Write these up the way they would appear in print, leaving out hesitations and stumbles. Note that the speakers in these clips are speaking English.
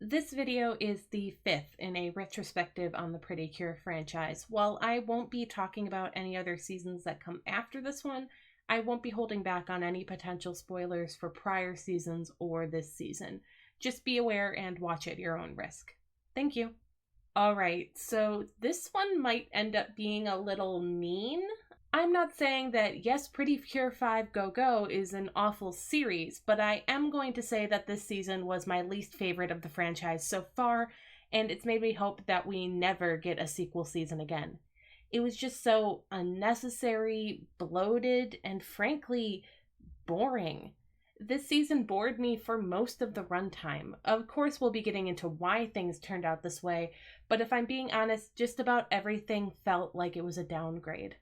This video is the fifth in a retrospective on the Precure franchise. While I won't be talking about any other seasons that come after this one, I won't be holding back on any potential spoilers for prior seasons or this season. Just be aware and watch at your own risk. Thank you. Alright, so this one might end up being a little mean. I'm not saying that yes, Precure 5 GoGo is an awful series, but I am going to say that this season was my least favorite of the franchise so far, and it's made me hope that we never get a sequel season again. It was just so unnecessary, bloated, and frankly, boring. This season bored me for most of the runtime. Of course, we'll be getting into why things turned out this way, but if I'm being honest, just about everything felt like it was a downgrade.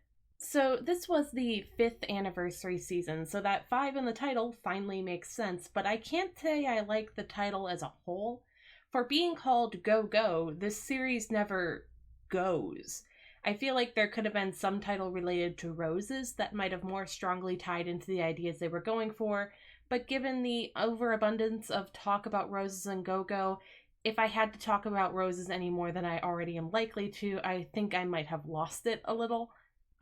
So this was the 5th anniversary season, so that 5 in the title finally makes sense, but I can't say I like the title as a whole. For being called GoGo, this series never goes. I feel like there could have been some title related to roses that might have more strongly tied into the ideas they were going for, but given the overabundance of talk about roses and GoGo, if I had to talk about roses any more than I already am likely to, I think I might have lost it a little.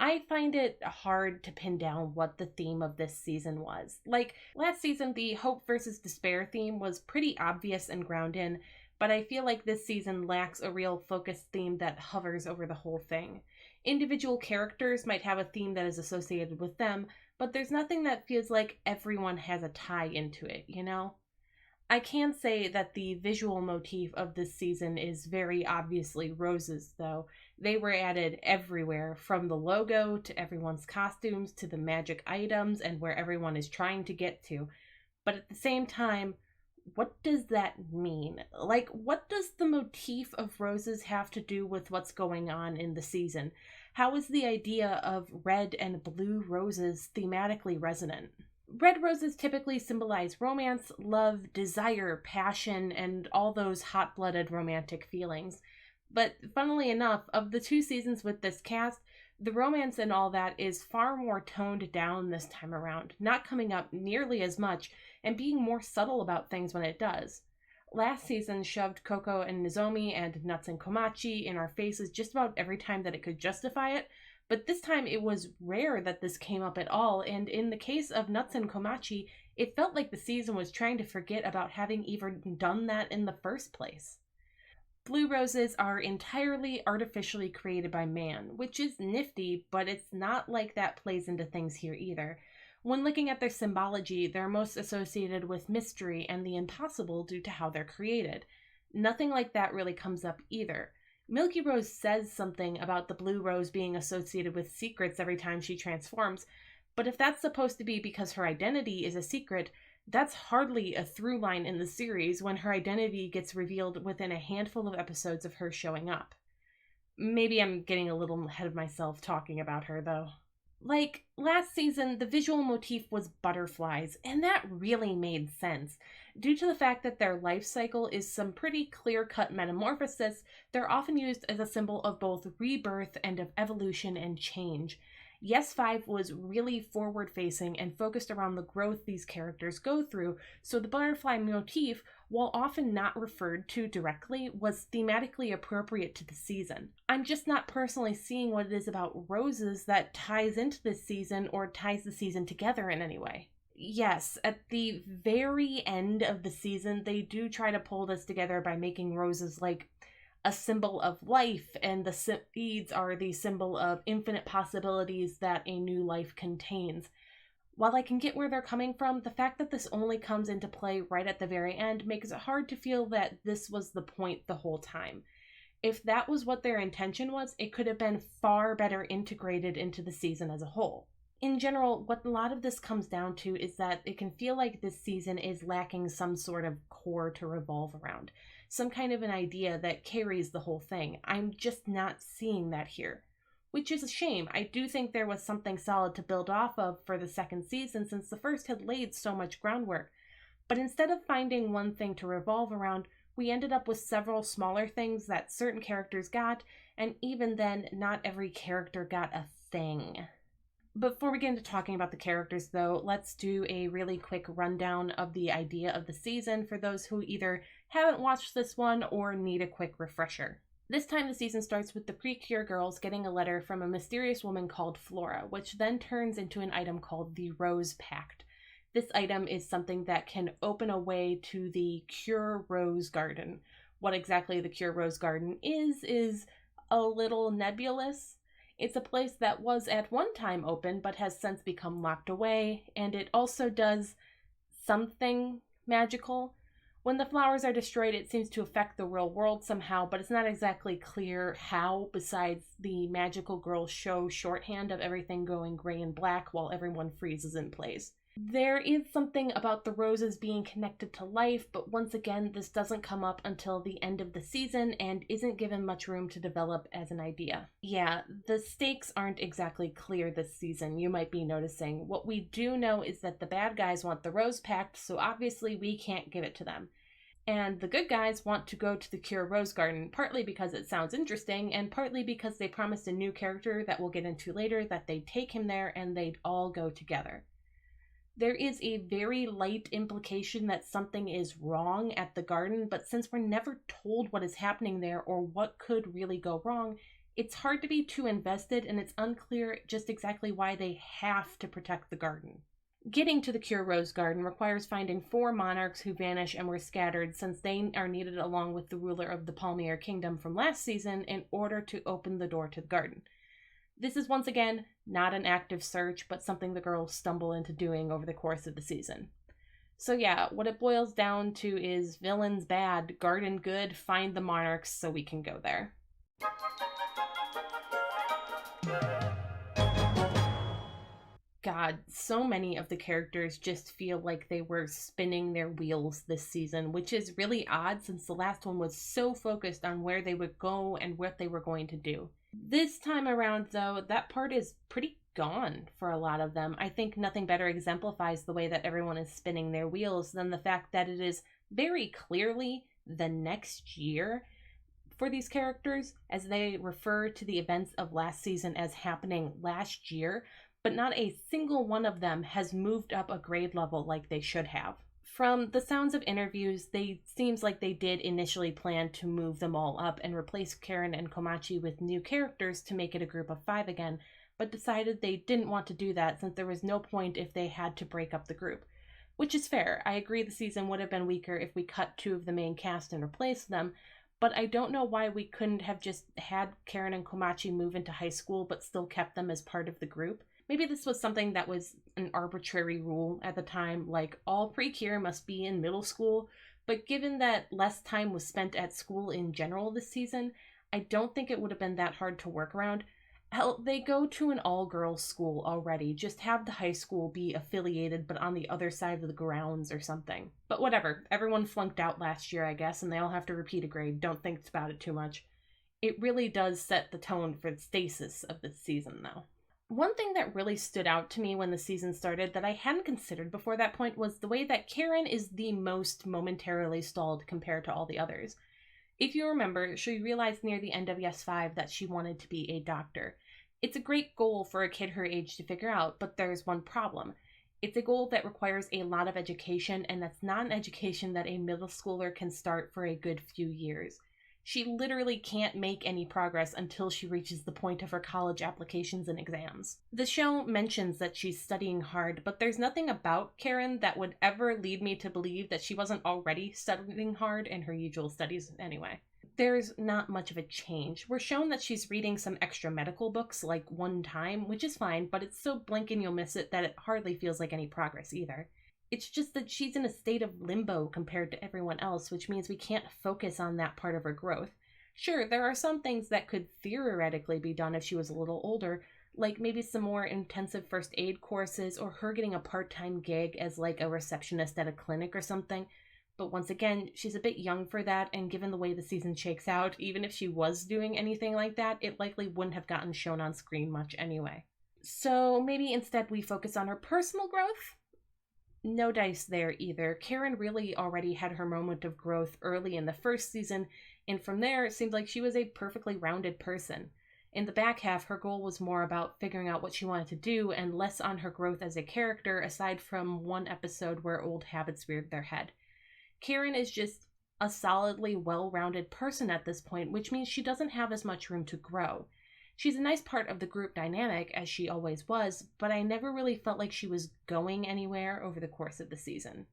I find it hard to pin down what the theme of this season was. Like, last season, the hope versus despair theme was pretty obvious and ground in, but I feel like this season lacks a real focused theme that hovers over the whole thing. Individual characters might have a theme that is associated with them, but there's nothing that feels like everyone has a tie into it, you know? I can say that the visual motif of this season is very obviously roses, though. They were added everywhere, from the logo to everyone's costumes to the magic items and where everyone is trying to get to. But at the same time, what does that mean? Like, what does the motif of roses have to do with what's going on in the season? How is the idea of red and blue roses thematically resonant? Red roses typically symbolize romance, love, desire, passion, and all those hot-blooded romantic feelings. But funnily enough, of the 2 seasons with this cast, the romance and all that is far more toned down this time around, not coming up nearly as much, and being more subtle about things when it does. Last season shoved Coco and Nozomi and Nuts and Komachi in our faces just about every time that it could justify it, but this time it was rare that this came up at all, and in the case of Nuts and Komachi, it felt like the season was trying to forget about having even done that in the first place. Blue roses are entirely artificially created by man, which is nifty, but it's not like that plays into things here either. When looking at their symbology, they're most associated with mystery and the impossible due to how they're created. Nothing like that really comes up either. Milky Rose says something about the blue rose being associated with secrets every time she transforms, but if that's supposed to be because her identity is a secret, that's hardly a through line in the series when her identity gets revealed within a handful of episodes of her showing up. Maybe I'm getting a little ahead of myself talking about her, though. Like, last season, the visual motif was butterflies, and that really made sense. Due to the fact that their life cycle is some pretty clear-cut metamorphosis, they're often used as a symbol of both rebirth and of evolution and change. Yes 5 was really forward-facing and focused around the growth these characters go through, so the butterfly motif, while often not referred to directly, was thematically appropriate to the season. I'm just not personally seeing what it is about roses that ties into this season or ties the season together in any way. Yes, at the very end of the season, they do try to pull this together by making roses like a symbol of life, and the seeds are the symbol of infinite possibilities that a new life contains. While I can get where they're coming from, the fact that this only comes into play right at the very end makes it hard to feel that this was the point the whole time. If that was what their intention was, it could have been far better integrated into the season as a whole. In general, what a lot of this comes down to is that it can feel like this season is lacking some sort of core to revolve around, some kind of an idea that carries the whole thing. I'm just not seeing that here, which is a shame. I do think there was something solid to build off of for the second season since the first had laid so much groundwork. But instead of finding one thing to revolve around, we ended up with several smaller things that certain characters got, and even then, not every character got a thing. Before we get into talking about the characters, though, let's do a really quick rundown of the idea of the season for those who either haven't watched this one or need a quick refresher. This time the season starts with the Precure girls getting a letter from a mysterious woman called Flora, which then turns into an item called the Rose Pact. This item is something that can open a way to the Cure Rose Garden. What exactly the Cure Rose Garden is a little nebulous. It's a place that was at one time open but has since become locked away, and it also does something magical. When the flowers are destroyed, it seems to affect the real world somehow, but it's not exactly clear how, besides the magical girls show shorthand of everything going gray and black while everyone freezes in place. There is something about the roses being connected to life, but once again, this doesn't come up until the end of the season and isn't given much room to develop as an idea. Yeah, the stakes aren't exactly clear this season, you might be noticing. What we do know is that the bad guys want the Rose Pact, so obviously we can't give it to them. And the good guys want to go to the Cure Rose Garden, partly because it sounds interesting, and partly because they promised a new character that we'll get into later that they'd take him there and they'd all go together. There is a very light implication that something is wrong at the garden, but since we're never told what is happening there or what could really go wrong, it's hard to be too invested, and it's unclear just exactly why they have to protect the garden. Getting to the Cure Rose Garden requires finding 4 monarchs who vanish and were scattered, since they are needed along with the ruler of the Palmier Kingdom from last season in order to open the door to the garden. This is once again not an active search, but something the girls stumble into doing over the course of the season. So yeah, what it boils down to is villains bad, garden good, find the monarchs so we can go there. God, so many of the characters just feel like they were spinning their wheels this season, which is really odd since the last one was so focused on where they would go and what they were going to do. This time around, though, that part is pretty gone for a lot of them. I think nothing better exemplifies the way that everyone is spinning their wheels than the fact that it is very clearly the next year for these characters, as they refer to the events of last season as happening last year, but not a single one of them has moved up a grade level like they should have. From the sounds of interviews, seems like they did initially plan to move them all up and replace Karen and Komachi with new characters to make it a group of 5 again, but decided they didn't want to do that since there was no point if they had to break up the group. Which is fair. I agree the season would have been weaker if we cut 2 of the main cast and replaced them, but I don't know why we couldn't have just had Karen and Komachi move into high school but still kept them as part of the group. Maybe this was something that was an arbitrary rule at the time, like all Precure must be in middle school, but given that less time was spent at school in general this season, I don't think it would have been that hard to work around. Hell, they go to an all-girls school already, just have the high school be affiliated but on the other side of the grounds or something. But whatever, everyone flunked out last year, I guess, and they all have to repeat a grade, don't think about it too much. It really does set the tone for the stasis of this season, though. One thing that really stood out to me when the season started that I hadn't considered before that point was the way that Karen is the most momentarily stalled compared to all the others. If you remember, she realized near the end of Yes 5 that she wanted to be a doctor. It's a great goal for a kid her age to figure out, but there's one problem. It's a goal that requires a lot of education, and that's not an education that a middle schooler can start for a good few years. She literally can't make any progress until she reaches the point of her college applications and exams. The show mentions that she's studying hard, but there's nothing about Karen that would ever lead me to believe that she wasn't already studying hard in her usual studies anyway. There's not much of a change. We're shown that she's reading some extra medical books like one time, which is fine, but it's so blink and you'll miss it that it hardly feels like any progress either. It's just that she's in a state of limbo compared to everyone else, which means we can't focus on that part of her growth. Sure, there are some things that could theoretically be done if she was a little older, like maybe some more intensive first aid courses or her getting a part-time gig as like a receptionist at a clinic or something. But once again, she's a bit young for that, and given the way the season shakes out, even if she was doing anything like that, it likely wouldn't have gotten shown on screen much anyway. So maybe instead we focus on her personal growth? No dice there either. Karen really already had her moment of growth early in the first season, and from there it seemed like she was a perfectly rounded person. In the back half, her goal was more about figuring out what she wanted to do and less on her growth as a character, aside from one episode where old habits reared their head. Karen is just a solidly well-rounded person at this point, which means she doesn't have as much room to grow. She's a nice part of the group dynamic, as she always was, but I never really felt like she was going anywhere over the course of the season.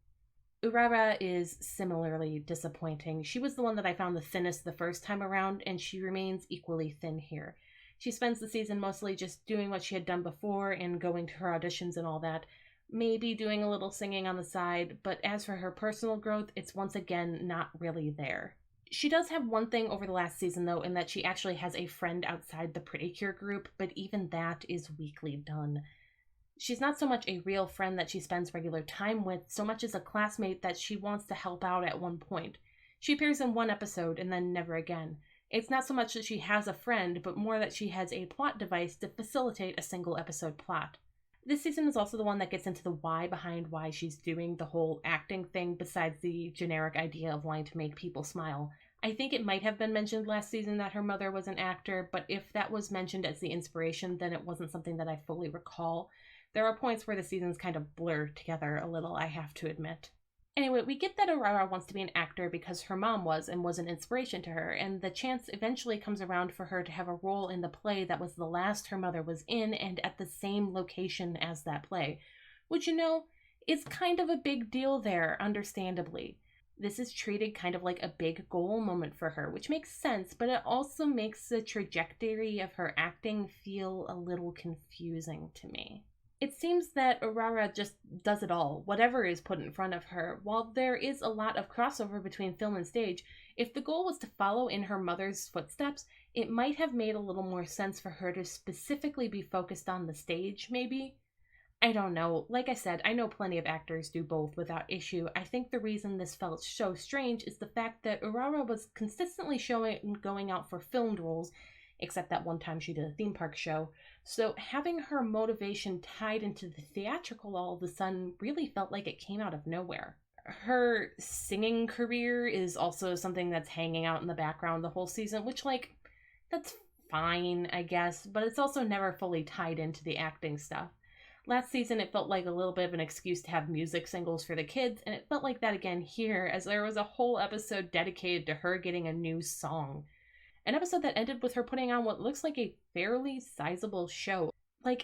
Urara is similarly disappointing. She was the one that I found the thinnest the first time around, and she remains equally thin here. She spends the season mostly just doing what she had done before and going to her auditions and all that, maybe doing a little singing on the side, but as for her personal growth, it's once again not really there. She does have one thing over the last season, though, in that she actually has a friend outside the Precure group, but even that is weakly done. She's not so much a real friend that she spends regular time with, so much as a classmate that she wants to help out at one point. She appears in one episode and then never again. It's not so much that she has a friend, but more that she has a plot device to facilitate a single episode plot. This season is also the one that gets into the why behind why she's doing the whole acting thing, besides the generic idea of wanting to make people smile. I think it might have been mentioned last season that her mother was an actor, but if that was mentioned as the inspiration, then it wasn't something that I fully recall. There are points where the seasons kind of blur together a little, I have to admit. Anyway, we get that Urara wants to be an actor because her mom was and was an inspiration to her, and the chance eventually comes around for her to have a role in the play that was the last her mother was in and at the same location as that play, which, is kind of a big deal there, understandably. This is treated kind of like a big goal moment for her, which makes sense, but it also makes the trajectory of her acting feel a little confusing to me. It seems that Urara just does it all, whatever is put in front of her. While there is a lot of crossover between film and stage, if the goal was to follow in her mother's footsteps, it might have made a little more sense for her to specifically be focused on the stage, maybe? I don't know. Like I said, I know plenty of actors do both without issue. I think the reason this felt so strange is the fact that Urara was consistently going out for filmed roles, except that one time she did a theme park show. So having her motivation tied into the theatrical all of a sudden really felt like it came out of nowhere. Her singing career is also something that's hanging out in the background the whole season, which, that's fine, I guess, but it's also never fully tied into the acting stuff. Last season, it felt like a little bit of an excuse to have music singles for the kids, and it felt like that again here, as there was a whole episode dedicated to her getting a new song. An episode that ended with her putting on what looks like a fairly sizable show.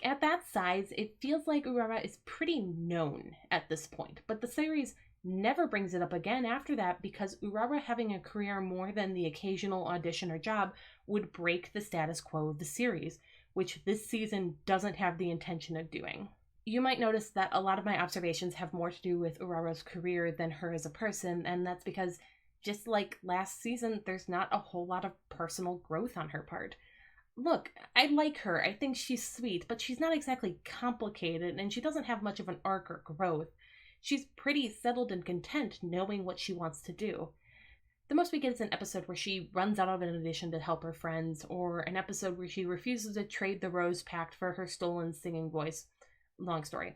At that size, it feels like Urara is pretty known at this point, but the series never brings it up again after that because Urara having a career more than the occasional audition or job would break the status quo of the series, which this season doesn't have the intention of doing. You might notice that a lot of my observations have more to do with Urara's career than her as a person, and that's because just like last season, there's not a whole lot of personal growth on her part. Look, I like her, I think she's sweet, but she's not exactly complicated, and she doesn't have much of an arc or growth. She's pretty settled and content knowing what she wants to do. The most we get is an episode where she runs out of an audition to help her friends, or an episode where she refuses to trade the Rose Pact for her stolen singing voice. Long story.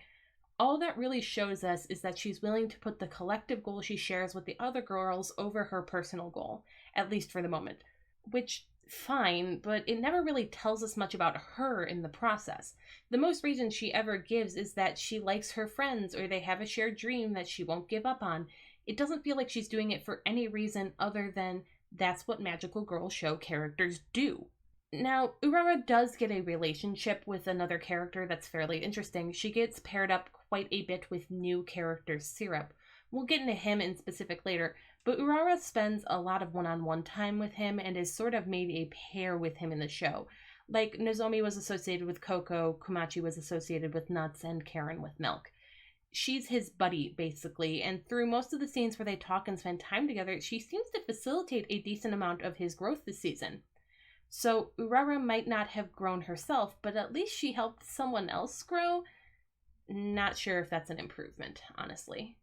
All that really shows us is that she's willing to put the collective goal she shares with the other girls over her personal goal, at least for the moment. Which, fine, but it never really tells us much about her in the process. The most reason she ever gives is that she likes her friends or they have a shared dream that she won't give up on. It doesn't feel like she's doing it for any reason other than that's what magical girl show characters do. Now, Urara does get a relationship with another character that's fairly interesting. She gets paired up quite a bit with new character Syrup. We'll get into him in specific later, but Urara spends a lot of one-on-one time with him and is sort of made a pair with him in the show. Like Nozomi was associated with Coco, Komachi was associated with Nuts, and Karen with Milk. She's his buddy, basically, and through most of the scenes where they talk and spend time together, she seems to facilitate a decent amount of his growth this season. So Urara might not have grown herself, but at least she helped someone else grow. Not sure if that's an improvement, honestly.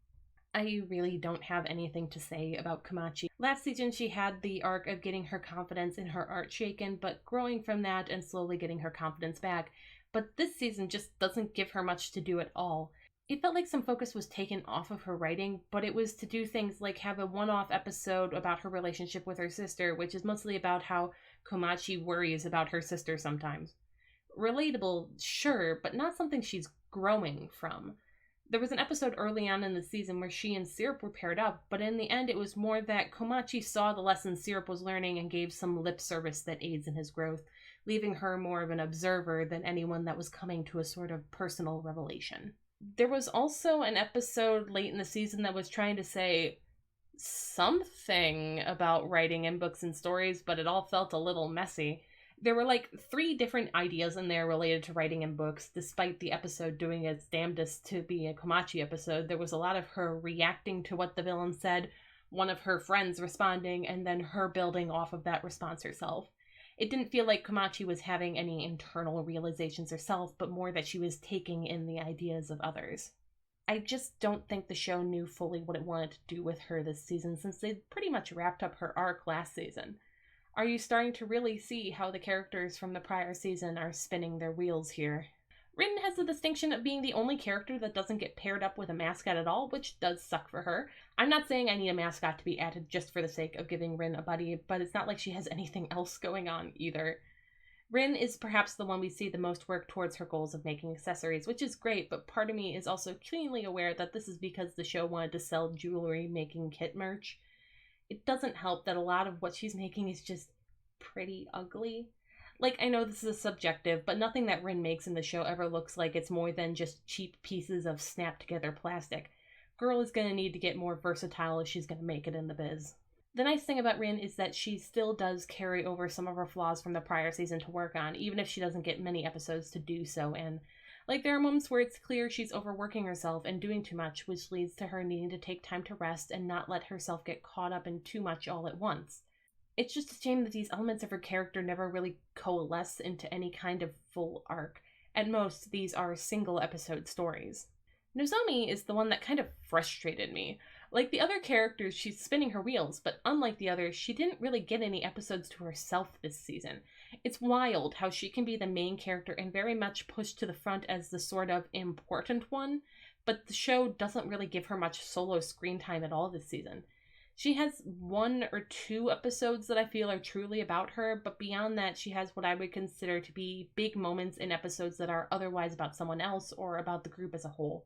I really don't have anything to say about Komachi. Last season she had the arc of getting her confidence in her art shaken, but growing from that and slowly getting her confidence back. But this season just doesn't give her much to do at all. It felt like some focus was taken off of her writing, but it was to do things like have a one-off episode about her relationship with her sister, which is mostly about how Komachi worries about her sister sometimes. Relatable, sure, but not something she's growing from. There was an episode early on in the season where she and Syrup were paired up, but in the end it was more that Komachi saw the lessons Syrup was learning and gave some lip service that aids in his growth, leaving her more of an observer than anyone that was coming to a sort of personal revelation. There was also an episode late in the season that was trying to say something about writing in books and stories, but it all felt a little messy. There were like 3 different ideas in there related to writing in books, despite the episode doing its damnedest to be a Komachi episode. There was a lot of her reacting to what the villain said, one of her friends responding, and then her building off of that response herself. It didn't feel like Komachi was having any internal realizations herself, but more that she was taking in the ideas of others. I just don't think the show knew fully what it wanted to do with her this season, since they'd pretty much wrapped up her arc last season. Are you starting to really see how the characters from the prior season are spinning their wheels here? Rin has the distinction of being the only character that doesn't get paired up with a mascot at all, which does suck for her. I'm not saying I need a mascot to be added just for the sake of giving Rin a buddy, but it's not like she has anything else going on either. Rin is perhaps the one we see the most work towards her goals of making accessories, which is great, but part of me is also keenly aware that this is because the show wanted to sell jewelry making kit merch. It doesn't help that a lot of what she's making is just pretty ugly. Like, I know this is subjective, but nothing that Rin makes in the show ever looks like it's more than just cheap pieces of snapped-together plastic. Girl is going to need to get more versatile if she's going to make it in the biz. The nice thing about Rin is that she still does carry over some of her flaws from the prior season to work on, even if she doesn't get many episodes to do so in. Like, there are moments where it's clear she's overworking herself and doing too much, which leads to her needing to take time to rest and not let herself get caught up in too much all at once. It's just a shame that these elements of her character never really coalesce into any kind of full arc. At most, these are single episode stories. Nozomi is the one that kind of frustrated me. Like the other characters, she's spinning her wheels, but unlike the others, she didn't really get any episodes to herself this season. It's wild how she can be the main character and very much pushed to the front as the sort of important one, but the show doesn't really give her much solo screen time at all this season. She has 1 or 2 episodes that I feel are truly about her, but beyond that, she has what I would consider to be big moments in episodes that are otherwise about someone else or about the group as a whole.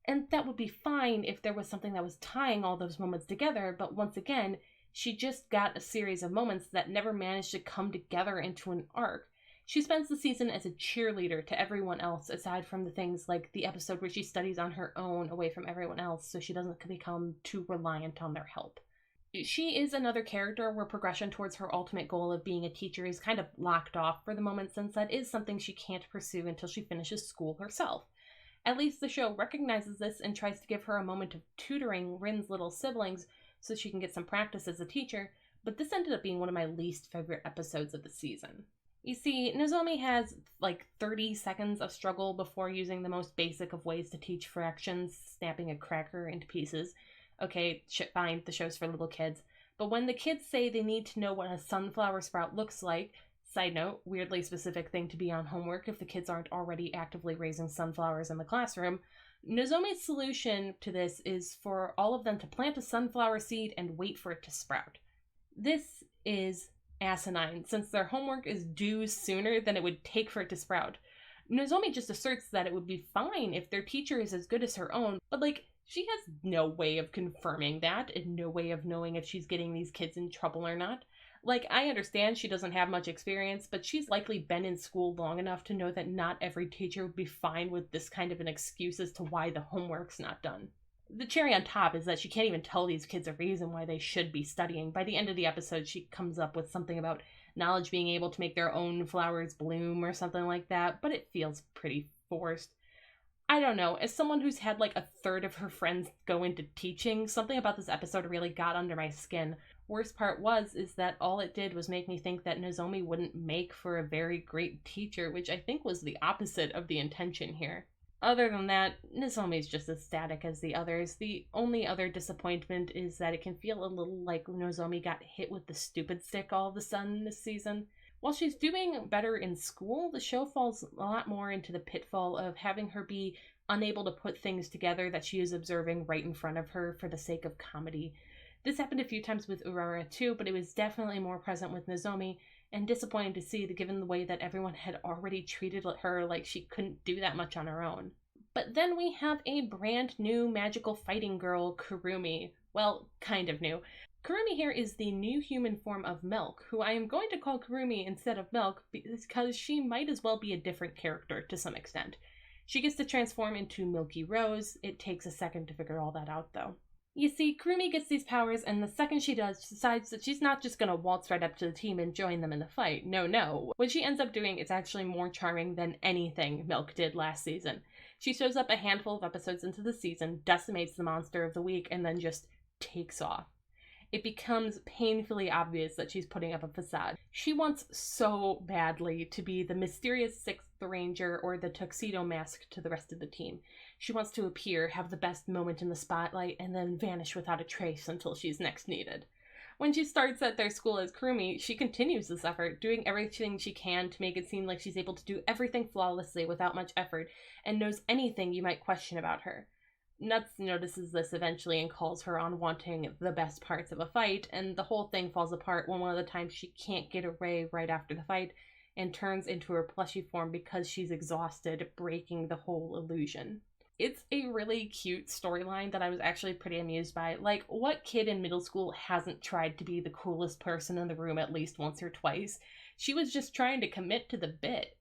And that would be fine if there was something that was tying all those moments together, but once again, she just got a series of moments that never managed to come together into an arc. She spends the season as a cheerleader to everyone else, aside from the things like the episode where she studies on her own away from everyone else so she doesn't become too reliant on their help. She is another character where progression towards her ultimate goal of being a teacher is kind of locked off for the moment, since that is something she can't pursue until she finishes school herself. At least the show recognizes this and tries to give her a moment of tutoring Rin's little siblings so she can get some practice as a teacher, but this ended up being one of my least favorite episodes of the season. You see, Nozomi has like 30 seconds of struggle before using the most basic of ways to teach fractions, snapping a cracker into pieces. Okay, fine, the show's for little kids. But when the kids say they need to know what a sunflower sprout looks like, side note, weirdly specific thing to be on homework if the kids aren't already actively raising sunflowers in the classroom, Nozomi's solution to this is for all of them to plant a sunflower seed and wait for it to sprout. This is asinine, since their homework is due sooner than it would take for it to sprout. Nozomi just asserts that it would be fine if their teacher is as good as her own, but she has no way of confirming that and no way of knowing if she's getting these kids in trouble or not. I understand she doesn't have much experience, but she's likely been in school long enough to know that not every teacher would be fine with this kind of an excuse as to why the homework's not done. The cherry on top is that she can't even tell these kids a reason why they should be studying. By the end of the episode, she comes up with something about knowledge being able to make their own flowers bloom or something like that, but it feels pretty forced. I don't know, as someone who's had a third of her friends go into teaching, something about this episode really got under my skin. Worst part is that all it did was make me think that Nozomi wouldn't make for a very great teacher, which I think was the opposite of the intention here. Other than that, Nozomi's just as static as the others. The only other disappointment is that it can feel a little like Nozomi got hit with the stupid stick all of a sudden this season. While she's doing better in school, the show falls a lot more into the pitfall of having her be unable to put things together that she is observing right in front of her for the sake of comedy. This happened a few times with Urara too, but it was definitely more present with Nozomi, and disappointing to see given the way that everyone had already treated her like she couldn't do that much on her own. But then we have a brand new magical fighting girl, Kurumi. Well, kind of new. Kurumi here is the new human form of Milk, who I am going to call Kurumi instead of Milk because she might as well be a different character to some extent. She gets to transform into Milky Rose. It takes a second to figure all that out, though. You see, Kurumi gets these powers, and the second she does, decides that she's not just going to waltz right up to the team and join them in the fight. No. What she ends up doing is actually more charming than anything Milk did last season. She shows up a handful of episodes into the season, decimates the monster of the week, and then just takes off. It becomes painfully obvious that she's putting up a facade. She wants so badly to be the mysterious sixth ranger or the tuxedo mask to the rest of the team. She wants to appear, have the best moment in the spotlight, and then vanish without a trace until she's next needed. When she starts at their school as Kurumi, she continues this effort, doing everything she can to make it seem like she's able to do everything flawlessly without much effort, and knows anything you might question about her. Nuts notices this eventually and calls her on wanting the best parts of a fight, and the whole thing falls apart when one of the times she can't get away right after the fight and turns into her plushy form because she's exhausted, breaking the whole illusion. It's a really cute storyline that I was actually pretty amused by. Like, what kid in middle school hasn't tried to be the coolest person in the room at least once or twice? She was just trying to commit to the bit.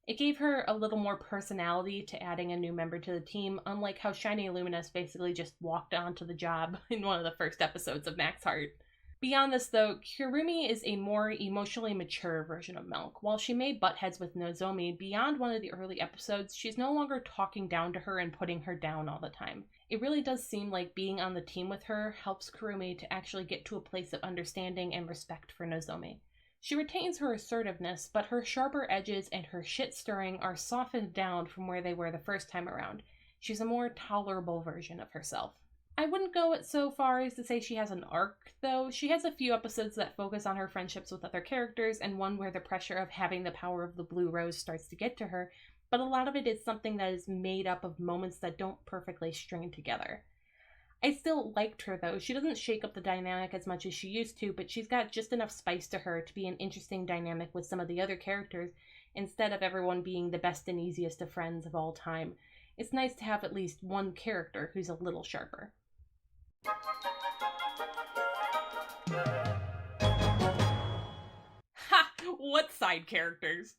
It gave her a little more personality to adding a new member to the team, unlike how Shiny Luminous basically just walked onto the job in one of the first episodes of Max Heart. Beyond this, though, Kurumi is a more emotionally mature version of Milk. While she may butt heads with Nozomi, beyond one of the early episodes, she's no longer talking down to her and putting her down all the time. It really does seem like being on the team with her helps Kurumi to actually get to a place of understanding and respect for Nozomi. She retains her assertiveness, but her sharper edges and her shit-stirring are softened down from where they were the first time around. She's a more tolerable version of herself. I wouldn't go so far as to say she has an arc, though. She has a few episodes that focus on her friendships with other characters, and one where the pressure of having the power of the Blue Rose starts to get to her, but a lot of it is something that is made up of moments that don't perfectly string together. I still liked her, though. She doesn't shake up the dynamic as much as she used to, but she's got just enough spice to her to be an interesting dynamic with some of the other characters, instead of everyone being the best and easiest of friends of all time. It's nice to have at least one character who's a little sharper. Ha! What side characters?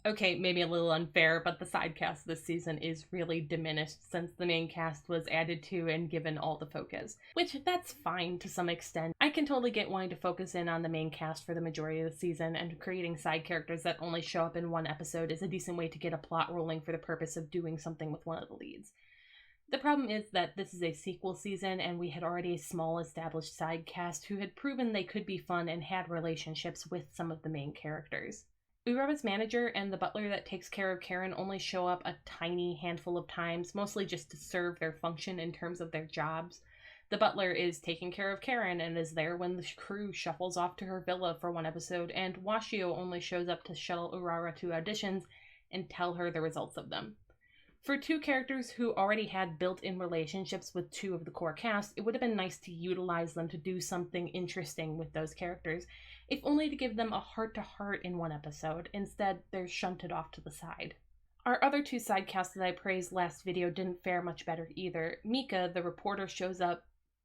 Okay, maybe a little unfair, but the side cast this season is really diminished since the main cast was added to and given all the focus. Which, that's fine to some extent. I can totally get wanting to focus in on the main cast for the majority of the season, and creating side characters that only show up in one episode is a decent way to get a plot rolling for the purpose of doing something with one of the leads. The problem is that this is a sequel season, and we had already a small established side cast who had proven they could be fun and had relationships with some of the main characters. Urawa's manager and the butler that takes care of Karen only show up a tiny handful of times, mostly just to serve their function in terms of their jobs. The butler is taking care of Karen and is there when the crew shuffles off to her villa for one episode, and Washio only shows up to shuttle Urawa to auditions and tell her the results of them. For two characters who already had built-in relationships with two of the core cast, it would have been nice to utilize them to do something interesting with those characters, if only to give them a heart-to-heart in one episode. Instead, they're shunted off to the side. Our other two side casts that I praised last video didn't fare much better either. Mika, the reporter, shows up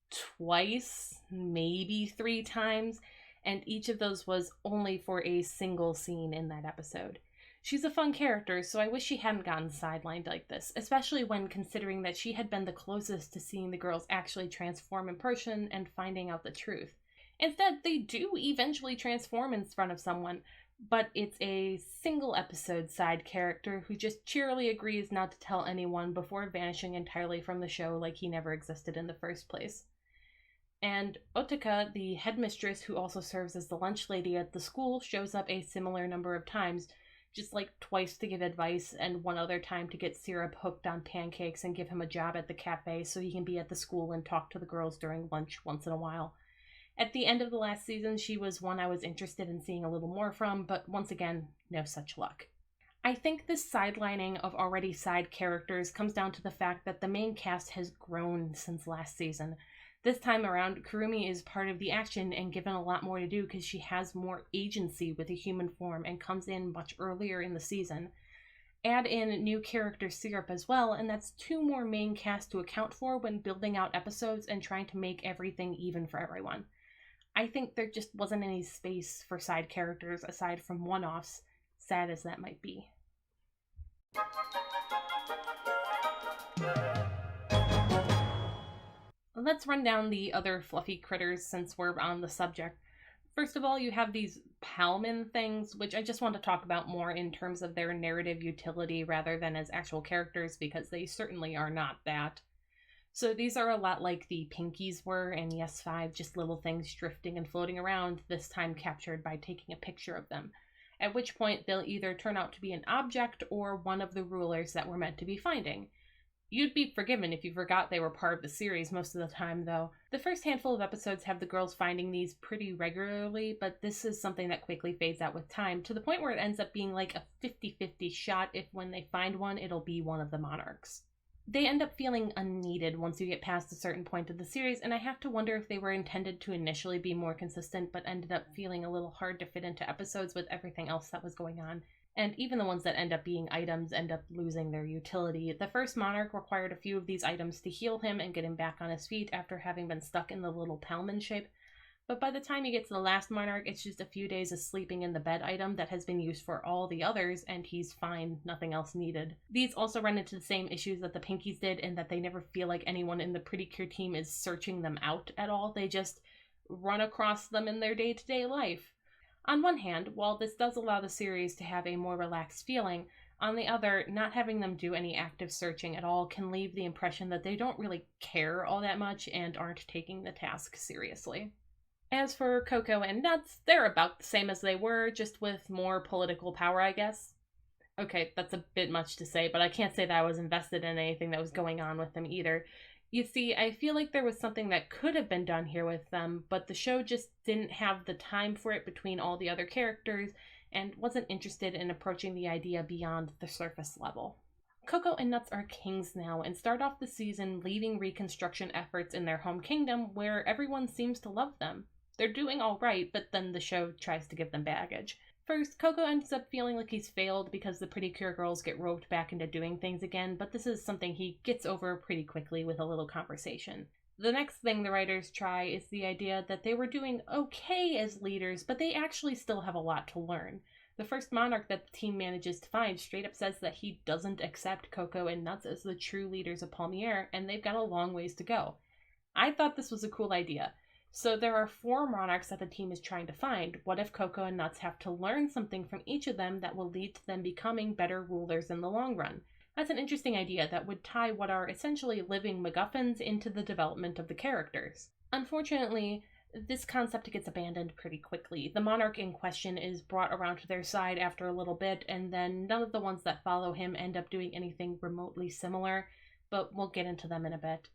twice, maybe 3 times, and each of those was only for a single scene in that episode. She's a fun character, so I wish she hadn't gotten sidelined like this, especially when considering that she had been the closest to seeing the girls actually transform in person and finding out the truth. Instead, they do eventually transform in front of someone, but it's a single episode side character who just cheerily agrees not to tell anyone before vanishing entirely from the show like he never existed in the first place. And Otaka, the headmistress who also serves as the lunch lady at the school, shows up a similar number of times, just like twice to give advice and one other time to get syrup hooked on pancakes and give him a job at the cafe so he can be at the school and talk to the girls during lunch once in a while. At the end of the last season, she was one I was interested in seeing a little more from, but once again, no such luck. I think this sidelining of already side characters comes down to the fact that the main cast has grown since last season. This time around, Kurumi is part of the action and given a lot more to do because she has more agency with a human form and comes in much earlier in the season. Add in new character syrup as well, and that's 2 more main cast to account for when building out episodes and trying to make everything even for everyone. I think there just wasn't any space for side characters aside from one-offs, sad as that might be. Let's run down the other fluffy critters since we're on the subject. First of all, you have these Palmen things, which I just want to talk about more in terms of their narrative utility rather than as actual characters, because they certainly are not that. So these are a lot like the Pinkies were in Yes 5, just little things drifting and floating around, this time captured by taking a picture of them. At which point they'll either turn out to be an object or one of the rulers that we're meant to be finding. You'd be forgiven if you forgot they were part of the series most of the time, though. The first handful of episodes have the girls finding these pretty regularly, but this is something that quickly fades out with time, to the point where it ends up being like a 50-50 shot if when they find one, it'll be one of the monarchs. They end up feeling unneeded once you get past a certain point of the series, and I have to wonder if they were intended to initially be more consistent, but ended up feeling a little hard to fit into episodes with everything else that was going on. And even the ones that end up being items end up losing their utility. The first monarch required a few of these items to heal him and get him back on his feet after having been stuck in the little Palmen shape. But by the time you get to the last monarch, it's just a few days of sleeping in the bed item that has been used for all the others, and he's fine, nothing else needed. These also run into the same issues that the Pinkies did, in that they never feel like anyone in the Precure team is searching them out at all. They just run across them in their day-to-day life. On one hand, while this does allow the series to have a more relaxed feeling, on the other, not having them do any active searching at all can leave the impression that they don't really care all that much and aren't taking the task seriously. As for Coco and Nuts, they're about the same as they were, just with more political power, I guess. Okay, that's a bit much to say, but I can't say that I was invested in anything that was going on with them either. You see, I feel like there was something that could have been done here with them, but the show just didn't have the time for it between all the other characters and wasn't interested in approaching the idea beyond the surface level. Coco and Nuts are kings now and start off the season leading reconstruction efforts in their home kingdom where everyone seems to love them. They're doing all right, but then the show tries to give them baggage. First, Coco ends up feeling like he's failed because the Precure girls get roped back into doing things again, but this is something he gets over pretty quickly with a little conversation. The next thing the writers try is the idea that they were doing okay as leaders, but they actually still have a lot to learn. The first monarch that the team manages to find straight up says that he doesn't accept Coco and Nuts as the true leaders of Palmier, and they've got a long ways to go. I thought this was a cool idea. So there are 4 monarchs that the team is trying to find. What if Coco and Nuts have to learn something from each of them that will lead to them becoming better rulers in the long run? That's an interesting idea that would tie what are essentially living MacGuffins into the development of the characters. Unfortunately, this concept gets abandoned pretty quickly. The monarch in question is brought around to their side after a little bit, and then none of the ones that follow him end up doing anything remotely similar, but we'll get into them in a bit.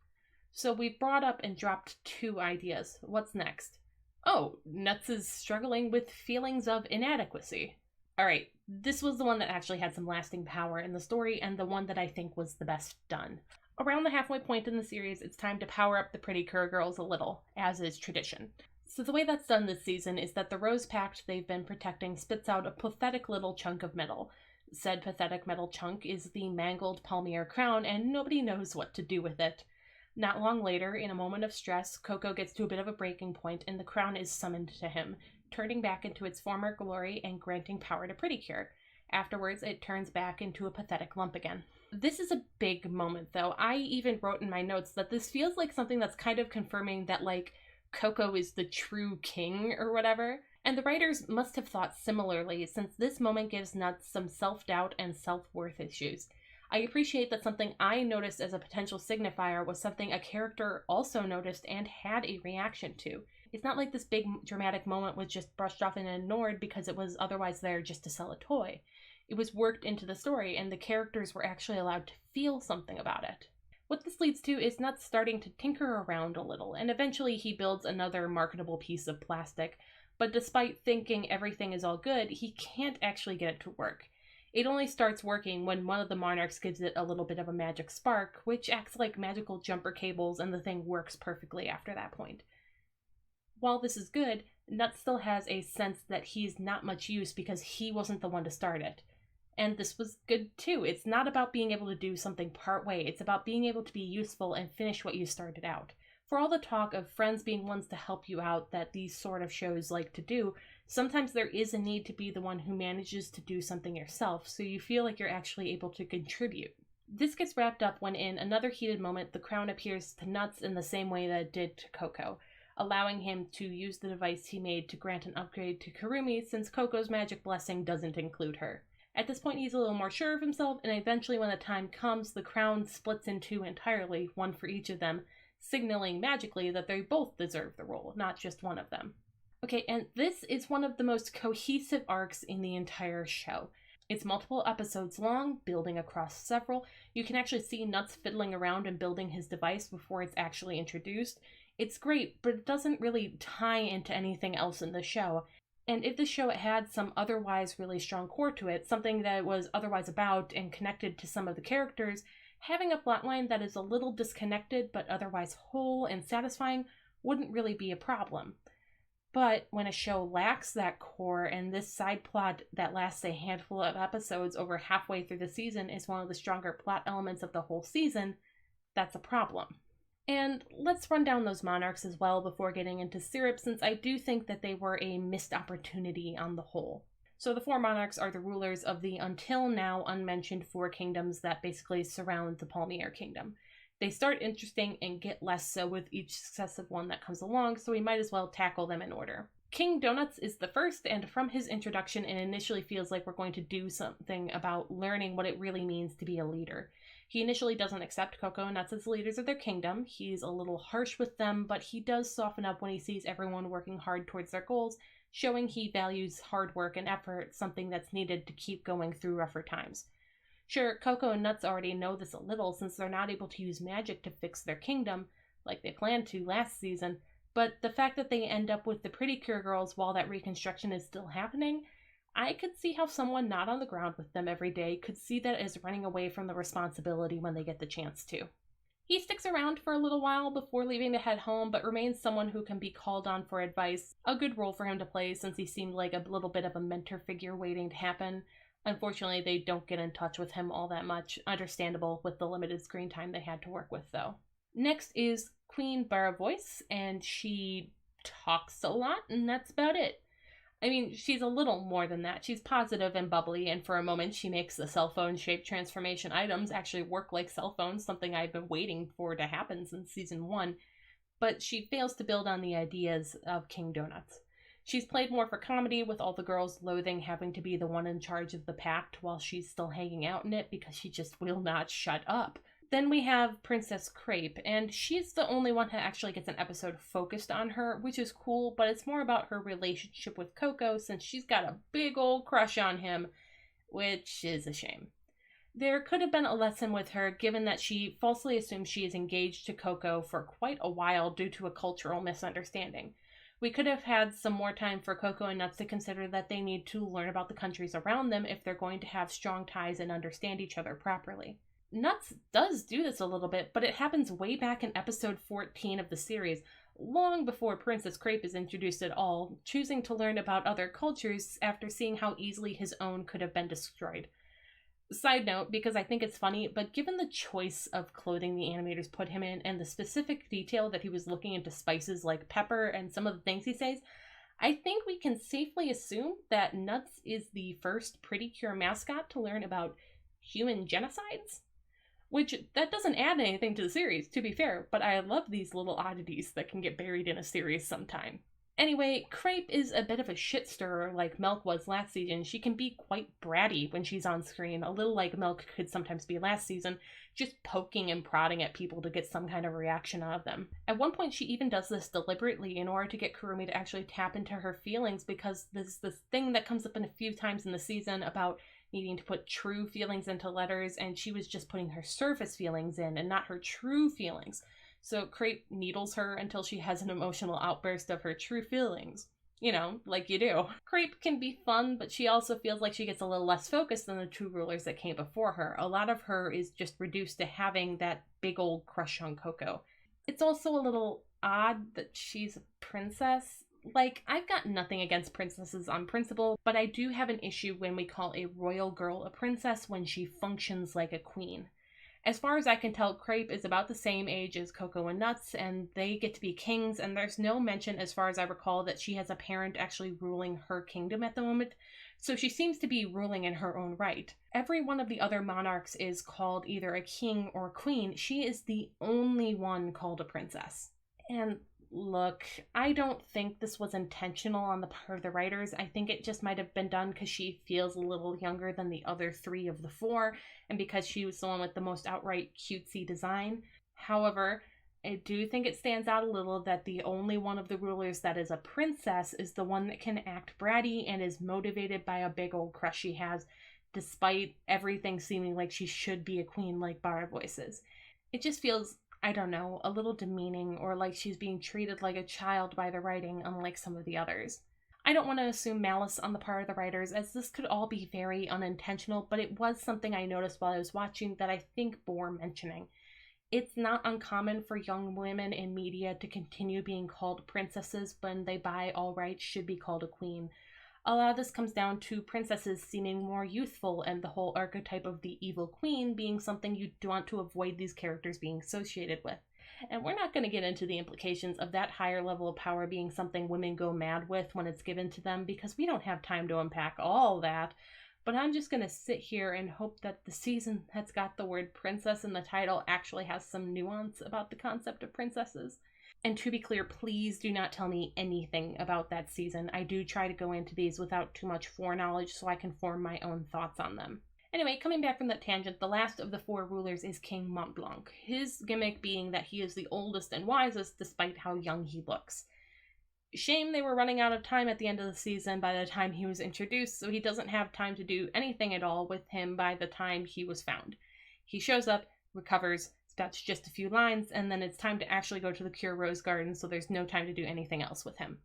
So we've brought up and dropped 2 ideas. What's next? Oh, Nuts is struggling with feelings of inadequacy. Alright, this was the one that actually had some lasting power in the story, and the one that I think was the best done. Around the halfway point in the series, it's time to power up the Precure girls a little, as is tradition. So the way that's done this season is that the Rose Pact they've been protecting spits out a pathetic little chunk of metal. Said pathetic metal chunk is the mangled Palmier crown, and nobody knows what to do with it. Not long later, in a moment of stress, Coco gets to a bit of a breaking point and the crown is summoned to him, turning back into its former glory and granting power to Precure. Afterwards, it turns back into a pathetic lump again. This is a big moment, though. I even wrote in my notes that this feels like something that's kind of confirming that, like, Coco is the true king or whatever. And the writers must have thought similarly, since this moment gives Nuts some self-doubt and self-worth issues. I appreciate that something I noticed as a potential signifier was something a character also noticed and had a reaction to. It's not like this big dramatic moment was just brushed off and ignored because it was otherwise there just to sell a toy. It was worked into the story, and the characters were actually allowed to feel something about it. What this leads to is Nuts starting to tinker around a little, and eventually he builds another marketable piece of plastic, but despite thinking everything is all good, he can't actually get it to work. It only starts working when one of the monarchs gives it a little bit of a magic spark, which acts like magical jumper cables, and the thing works perfectly after that point. While this is good, Nuts still has a sense that he's not much use because he wasn't the one to start it. And this was good too. It's not about being able to do something partway. It's about being able to be useful and finish what you started out. For all the talk of friends being ones to help you out that these sort of shows like to do, sometimes there is a need to be the one who manages to do something yourself, so you feel like you're actually able to contribute. This gets wrapped up when, in another heated moment, the crown appears to Nuts in the same way that it did to Coco, allowing him to use the device he made to grant an upgrade to Kurumi, since Coco's magic blessing doesn't include her. At this point, he's a little more sure of himself, and eventually when the time comes, the crown splits in two entirely, one for each of them, signaling magically that they both deserve the role, not just one of them. Okay, and this is one of the most cohesive arcs in the entire show. It's multiple episodes long, building across several. You can actually see Nuts fiddling around and building his device before it's actually introduced. It's great, but it doesn't really tie into anything else in the show. And if the show had some otherwise really strong core to it, something that it was otherwise about and connected to some of the characters, having a plotline that is a little disconnected but otherwise whole and satisfying wouldn't really be a problem. But when a show lacks that core, and this side plot that lasts a handful of episodes over halfway through the season is one of the stronger plot elements of the whole season, that's a problem. And let's run down those monarchs as well before getting into Syrup, since I do think that they were a missed opportunity on the whole. So the 4 monarchs are the rulers of the until now unmentioned 4 kingdoms that basically surround the Palmier Kingdom. They start interesting and get less so with each successive one that comes along, so we might as well tackle them in order. King Donuts is the first, and from his introduction it initially feels like we're going to do something about learning what it really means to be a leader. He initially doesn't accept Coco and Nuts as leaders of their kingdom. He's a little harsh with them, but he does soften up when he sees everyone working hard towards their goals, showing he values hard work and effort, something that's needed to keep going through rougher times. Sure, Coco and Nuts already know this a little since they're not able to use magic to fix their kingdom, like they planned to last season, but the fact that they end up with the Precure girls while that reconstruction is still happening, I could see how someone not on the ground with them every day could see that as running away from the responsibility when they get the chance to. He sticks around for a little while before leaving to head home, but remains someone who can be called on for advice, a good role for him to play since he seemed like a little bit of a mentor figure waiting to happen. Unfortunately, they don't get in touch with him all that much, understandable with the limited screen time they had to work with though. Next is Queen Baravoice, and she talks a lot, and that's about it. I mean, she's a little more than that. She's positive and bubbly, and for a moment she makes the cell phone-shaped transformation items actually work like cell phones, something I've been waiting for to happen since season 1, but she fails to build on the ideas of King Donuts. She's played more for comedy, with all the girls loathing having to be the one in charge of the pact while she's still hanging out in it because she just will not shut up. Then we have Princess Crepe, and she's the only one who actually gets an episode focused on her, which is cool, but it's more about her relationship with Coco since she's got a big old crush on him, which is a shame. There could have been a lesson with her, given that she falsely assumes she is engaged to Coco for quite a while due to a cultural misunderstanding. We could have had some more time for Coco and Nuts to consider that they need to learn about the countries around them if they're going to have strong ties and understand each other properly. Nuts does do this a little bit, but it happens way back in episode 14 of the series, long before Princess Crepe is introduced at all, choosing to learn about other cultures after seeing how easily his own could have been destroyed. Side note, because I think it's funny, but given the choice of clothing the animators put him in and the specific detail that he was looking into spices like pepper and some of the things he says, I think we can safely assume that Nuts is the first Precure mascot to learn about human genocides? Which, that doesn't add anything to the series, to be fair, but I love these little oddities that can get buried in a series sometime. Anyway, Crepe is a bit of a shit stirrer like Milk was last season. She can be quite bratty when she's on screen, a little like Milk could sometimes be last season, just poking and prodding at people to get some kind of reaction out of them. At one point she even does this deliberately in order to get Kurumi to actually tap into her feelings, because there's this thing that comes up in a few times in the season about needing to put true feelings into letters, and she was just putting her surface feelings in and not her true feelings. So Crepe needles her until she has an emotional outburst of her true feelings. You know, like you do. Crepe can be fun, but she also feels like she gets a little less focused than the two rulers that came before her. A lot of her is just reduced to having that big old crush on Coco. It's also a little odd that she's a princess. Like, I've got nothing against princesses on principle, but I do have an issue when we call a royal girl a princess when she functions like a queen. As far as I can tell, Crepe is about the same age as Coco and Nuts, and they get to be kings, and there's no mention, as far as I recall, that she has a parent actually ruling her kingdom at the moment, so she seems to be ruling in her own right. Every one of the other monarchs is called either a king or queen. She is the only one called a princess. And look, I don't think this was intentional on the part of the writers. I think it just might have been done because she feels a little younger than the other three of the four, and because she was the one with the most outright cutesy design. However, I do think it stands out a little that the only one of the rulers that is a princess is the one that can act bratty and is motivated by a big old crush she has, despite everything seeming like she should be a queen like Bar voices. It just feels, I don't know, a little demeaning, or like she's being treated like a child by the writing, unlike some of the others. I don't want to assume malice on the part of the writers, as this could all be very unintentional, but it was something I noticed while I was watching that I think bore mentioning. It's not uncommon for young women in media to continue being called princesses when they, by all rights, should be called a queen. A lot of this comes down to princesses seeming more youthful, and the whole archetype of the evil queen being something you want to avoid these characters being associated with. And we're not going to get into the implications of that higher level of power being something women go mad with when it's given to them, because we don't have time to unpack all that. But I'm just going to sit here and hope that the season that's got the word princess in the title actually has some nuance about the concept of princesses. And to be clear, please do not tell me anything about that season. I do try to go into these without too much foreknowledge so I can form my own thoughts on them. Anyway, coming back from that tangent, the last of the four rulers is King Montblanc, his gimmick being that he is the oldest and wisest despite how young he looks. Shame they were running out of time at the end of the season by the time he was introduced, so he doesn't have time to do anything at all with him by the time he was found. He shows up, recovers, spouts just a few lines, and then it's time to actually go to the Cure Rose Garden, so there's no time to do anything else with him.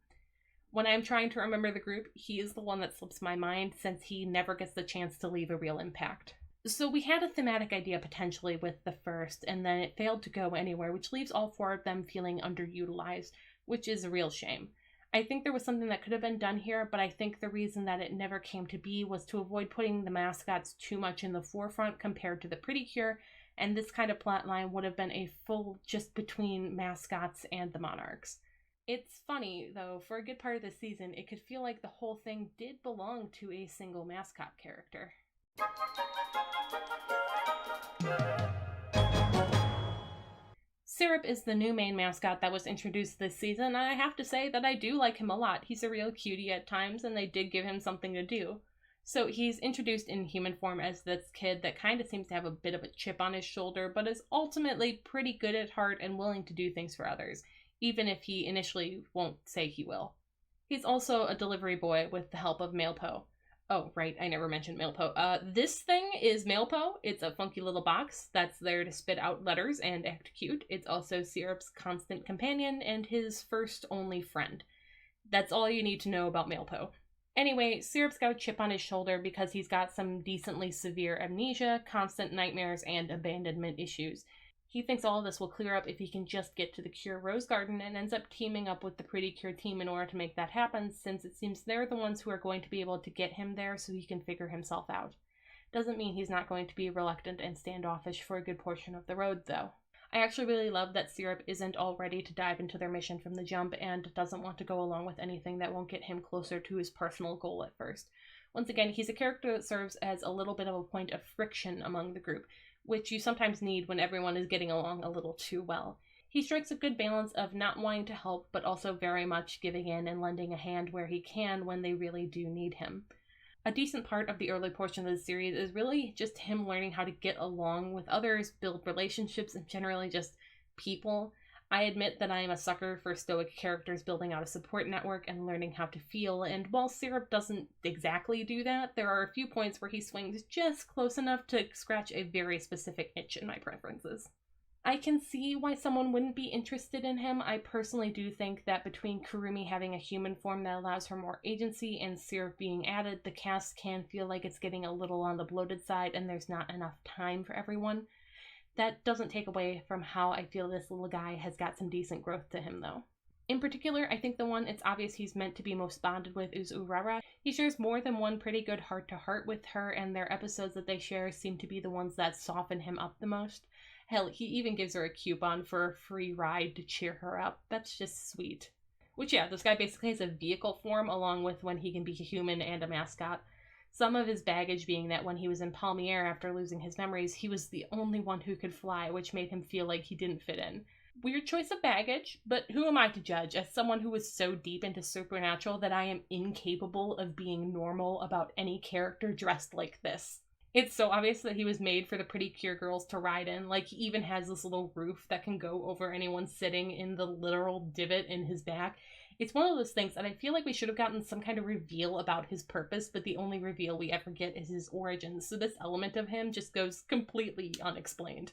When I'm trying to remember the group, he is the one that slips my mind, since he never gets the chance to leave a real impact. So we had a thematic idea potentially with the first, and then it failed to go anywhere, which leaves all four of them feeling underutilized, which is a real shame. I think there was something that could have been done here, but I think the reason that it never came to be was to avoid putting the mascots too much in the forefront compared to the Precure, and this kind of plotline would have been a full just between mascots and the monarchs. It's funny, though, for a good part of the season, it could feel like the whole thing did belong to a single mascot character. Syrup is the new main mascot that was introduced this season, and I have to say that I do like him a lot. He's a real cutie at times, and they did give him something to do. So he's introduced in human form as this kid that kind of seems to have a bit of a chip on his shoulder, but is ultimately pretty good at heart and willing to do things for others, even if he initially won't say he will. He's also a delivery boy with the help of Mailpo. Oh, right, I never mentioned Mailpo. This thing is Mailpo. It's a funky little box that's there to spit out letters and act cute. It's also Syrup's constant companion and his first only friend. That's all you need to know about Mailpo. Anyway, Syrup's got a chip on his shoulder because he's got some decently severe amnesia, constant nightmares, and abandonment issues. He thinks all of this will clear up if he can just get to the Cure Rose Garden, and ends up teaming up with the Precure team in order to make that happen, since it seems they're the ones who are going to be able to get him there so he can figure himself out. Doesn't mean he's not going to be reluctant and standoffish for a good portion of the road, though. I actually really love that Syrup isn't all ready to dive into their mission from the jump, and doesn't want to go along with anything that won't get him closer to his personal goal at first. Once again, he's a character that serves as a little bit of a point of friction among the group, which you sometimes need when everyone is getting along a little too well. He strikes a good balance of not wanting to help, but also very much giving in and lending a hand where he can when they really do need him. A decent part of the early portion of the series is really just him learning how to get along with others, build relationships, and generally just people. I admit that I am a sucker for stoic characters building out a support network and learning how to feel, and while Syrup doesn't exactly do that, there are a few points where he swings just close enough to scratch a very specific itch in my preferences. I can see why someone wouldn't be interested in him. I personally do think that between Kurumi having a human form that allows her more agency and Syrup being added, the cast can feel like it's getting a little on the bloated side and there's not enough time for everyone. That doesn't take away from how I feel this little guy has got some decent growth to him, though. In particular, I think the one it's obvious he's meant to be most bonded with is Urara. He shares more than one pretty good heart-to-heart with her, and their episodes that they share seem to be the ones that soften him up the most. Hell, he even gives her a coupon for a free ride to cheer her up. That's just sweet. Which, yeah, this guy basically has a vehicle form along with when he can be a human and a mascot. Some of his baggage being that when he was in Palmier after losing his memories, he was the only one who could fly, which made him feel like he didn't fit in. Weird choice of baggage, but who am I to judge as someone who is so deep into supernatural that I am incapable of being normal about any character dressed like this. It's so obvious that he was made for the Precure girls to ride in. Like, he even has this little roof that can go over anyone sitting in the literal divot in his back. It's one of those things that I feel like we should have gotten some kind of reveal about his purpose, but the only reveal we ever get is his origins, so this element of him just goes completely unexplained.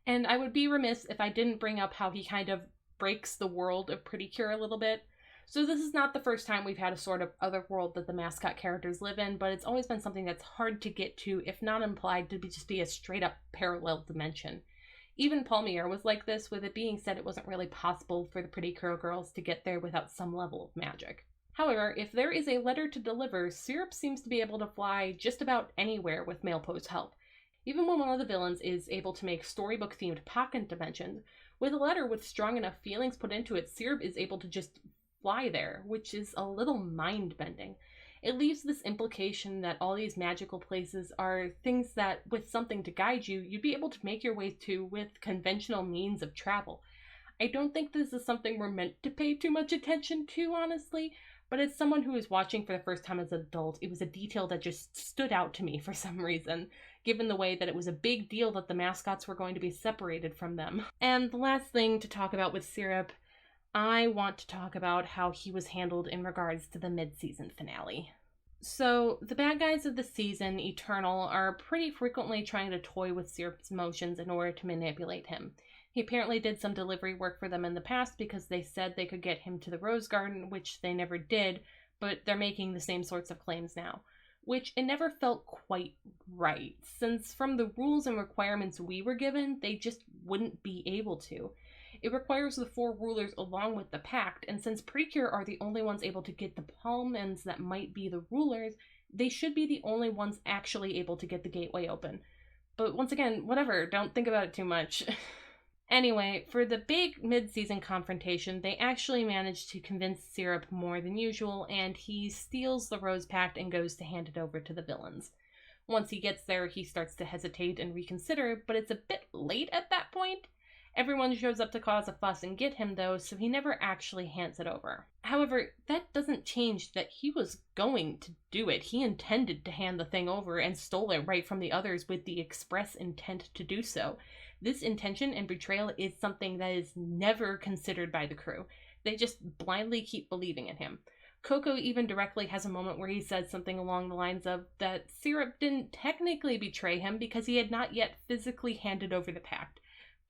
And I would be remiss if I didn't bring up how he kind of breaks the world of Precure a little bit. So this is not the first time we've had a sort of other world that the Mascot characters live in, but it's always been something that's hard to get to, if not implied to just be a straight-up parallel dimension. Even Palmier was like this, with it being said it wasn't really possible for the Precure girls to get there without some level of magic. However, if there is a letter to deliver, Syrup seems to be able to fly just about anywhere with Mailpo's help. Even when one of the villains is able to make storybook-themed pocket dimensions, with a letter with strong enough feelings put into it, Syrup is able to just fly there, which is a little mind-bending. It leaves this implication that all these magical places are things that, with something to guide you, you'd be able to make your way to with conventional means of travel. I don't think this is something we're meant to pay too much attention to, honestly, but as someone who is watching for the first time as an adult, it was a detail that just stood out to me for some reason, given the way that it was a big deal that the mascots were going to be separated from them. And the last thing to talk about with Syrup, I want to talk about how he was handled in regards to the mid-season finale. So, the bad guys of the season, Eternal, are pretty frequently trying to toy with Syrup's emotions in order to manipulate him. He apparently did some delivery work for them in the past because they said they could get him to the Rose Garden, which they never did, but they're making the same sorts of claims now. Which it never felt quite right, since from the rules and requirements we were given, they just wouldn't be able to. It requires the four rulers along with the pact, and since Precure are the only ones able to get the palmens that might be the rulers, they should be the only ones actually able to get the gateway open. But once again, whatever, don't think about it too much. Anyway, for the big mid-season confrontation, they actually managed to convince Syrup more than usual, and he steals the Rose Pact and goes to hand it over to the villains. Once he gets there, he starts to hesitate and reconsider, but it's a bit late at that point. Everyone shows up to cause a fuss and get him, though, so he never actually hands it over. However, that doesn't change that he was going to do it. He intended to hand the thing over and stole it right from the others with the express intent to do so. This intention and betrayal is something that is never considered by the crew. They just blindly keep believing in him. Coco even directly has a moment where he says something along the lines of that Syrup didn't technically betray him because he had not yet physically handed over the pact.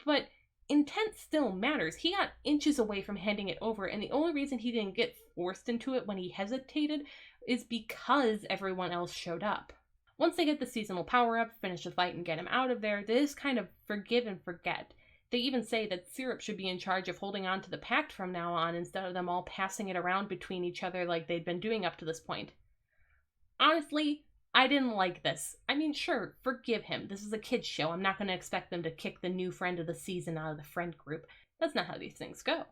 But intent still matters. He got inches away from handing it over, and the only reason he didn't get forced into it when he hesitated is because everyone else showed up. Once they get the seasonal power-up, finish the fight, and get him out of there, they just kind of forgive and forget. They even say that Syrup should be in charge of holding on to the pact from now on instead of them all passing it around between each other like they'd been doing up to this point. Honestly, I didn't like this. I mean, sure, forgive him. This is a kid's show. I'm not going to expect them to kick the new friend of the season out of the friend group. That's not how these things go.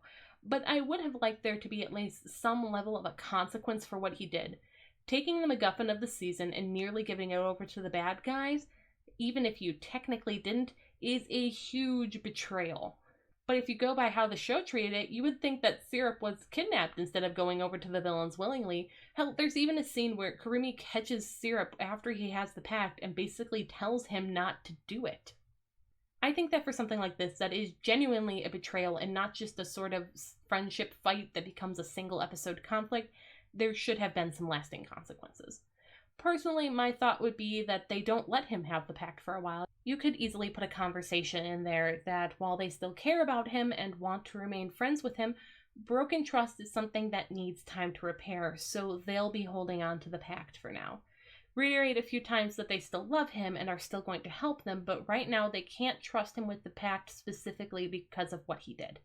But I would have liked there to be at least some level of a consequence for what he did. Taking the MacGuffin of the season and nearly giving it over to the bad guys, even if you technically didn't, is a huge betrayal. But if you go by how the show treated it, you would think that Syrup was kidnapped instead of going over to the villains willingly. Hell, there's even a scene where Karumi catches Syrup after he has the pact and basically tells him not to do it. I think that for something like this, that is genuinely a betrayal and not just a sort of friendship fight that becomes a single episode conflict, there should have been some lasting consequences. Personally, my thought would be that they don't let him have the pact for a while. You could easily put a conversation in there that while they still care about him and want to remain friends with him, broken trust is something that needs time to repair, so they'll be holding on to the pact for now. Reiterate a few times that they still love him and are still going to help them, but right now they can't trust him with the pact specifically because of what he did.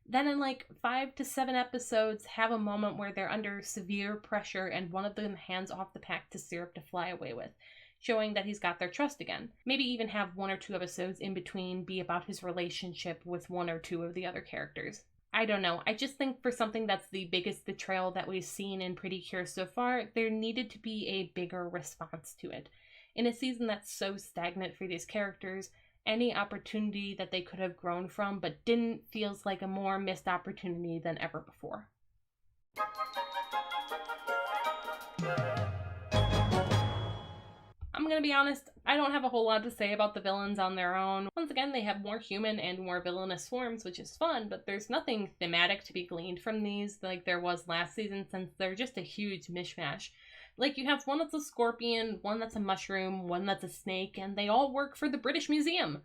Then in like 5 to 7 episodes, have a moment where they're under severe pressure and one of them hands off the pack to Syrup to fly away with, showing that he's got their trust again. Maybe even have 1 or 2 episodes in between be about his relationship with 1 or 2 of the other characters. I don't know. I just think for something that's the biggest betrayal that we've seen in Precure so far, there needed to be a bigger response to it. In a season that's so stagnant for these characters, any opportunity that they could have grown from but didn't feels like a more missed opportunity than ever before. I'm gonna be honest, I don't have a whole lot to say about the villains on their own. Once again, they have more human and more villainous forms, which is fun, but there's nothing thematic to be gleaned from these like there was last season, since they're just a huge mishmash. Like, you have one that's a scorpion, one that's a mushroom, one that's a snake, and they all work for the British Museum.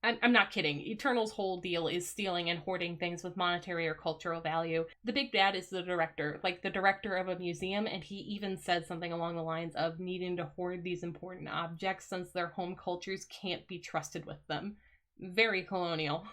I'm not kidding. Eternal's whole deal is stealing and hoarding things with monetary or cultural value. The big bad is the director, like the director of a museum, and he even said something along the lines of needing to hoard these important objects since their home cultures can't be trusted with them. Very colonial.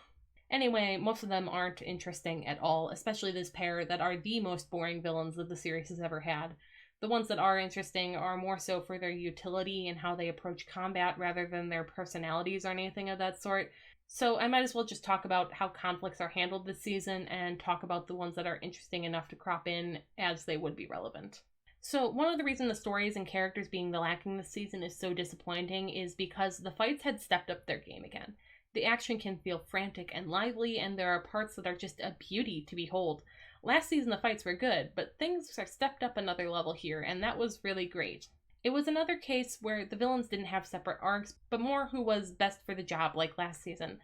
Anyway, most of them aren't interesting at all, especially this pair that are the most boring villains that the series has ever had. The ones that are interesting are more so for their utility and how they approach combat rather than their personalities or anything of that sort. So I might as well just talk about how conflicts are handled this season and talk about the ones that are interesting enough to crop in as they would be relevant. So one of the reasons the stories and characters being the lacking this season is so disappointing is because the fights had stepped up their game again. The action can feel frantic and lively, and there are parts that are just a beauty to behold. Last season the fights were good, but things are stepped up another level here, and that was really great. It was another case where the villains didn't have separate arcs, but more who was best for the job like last season.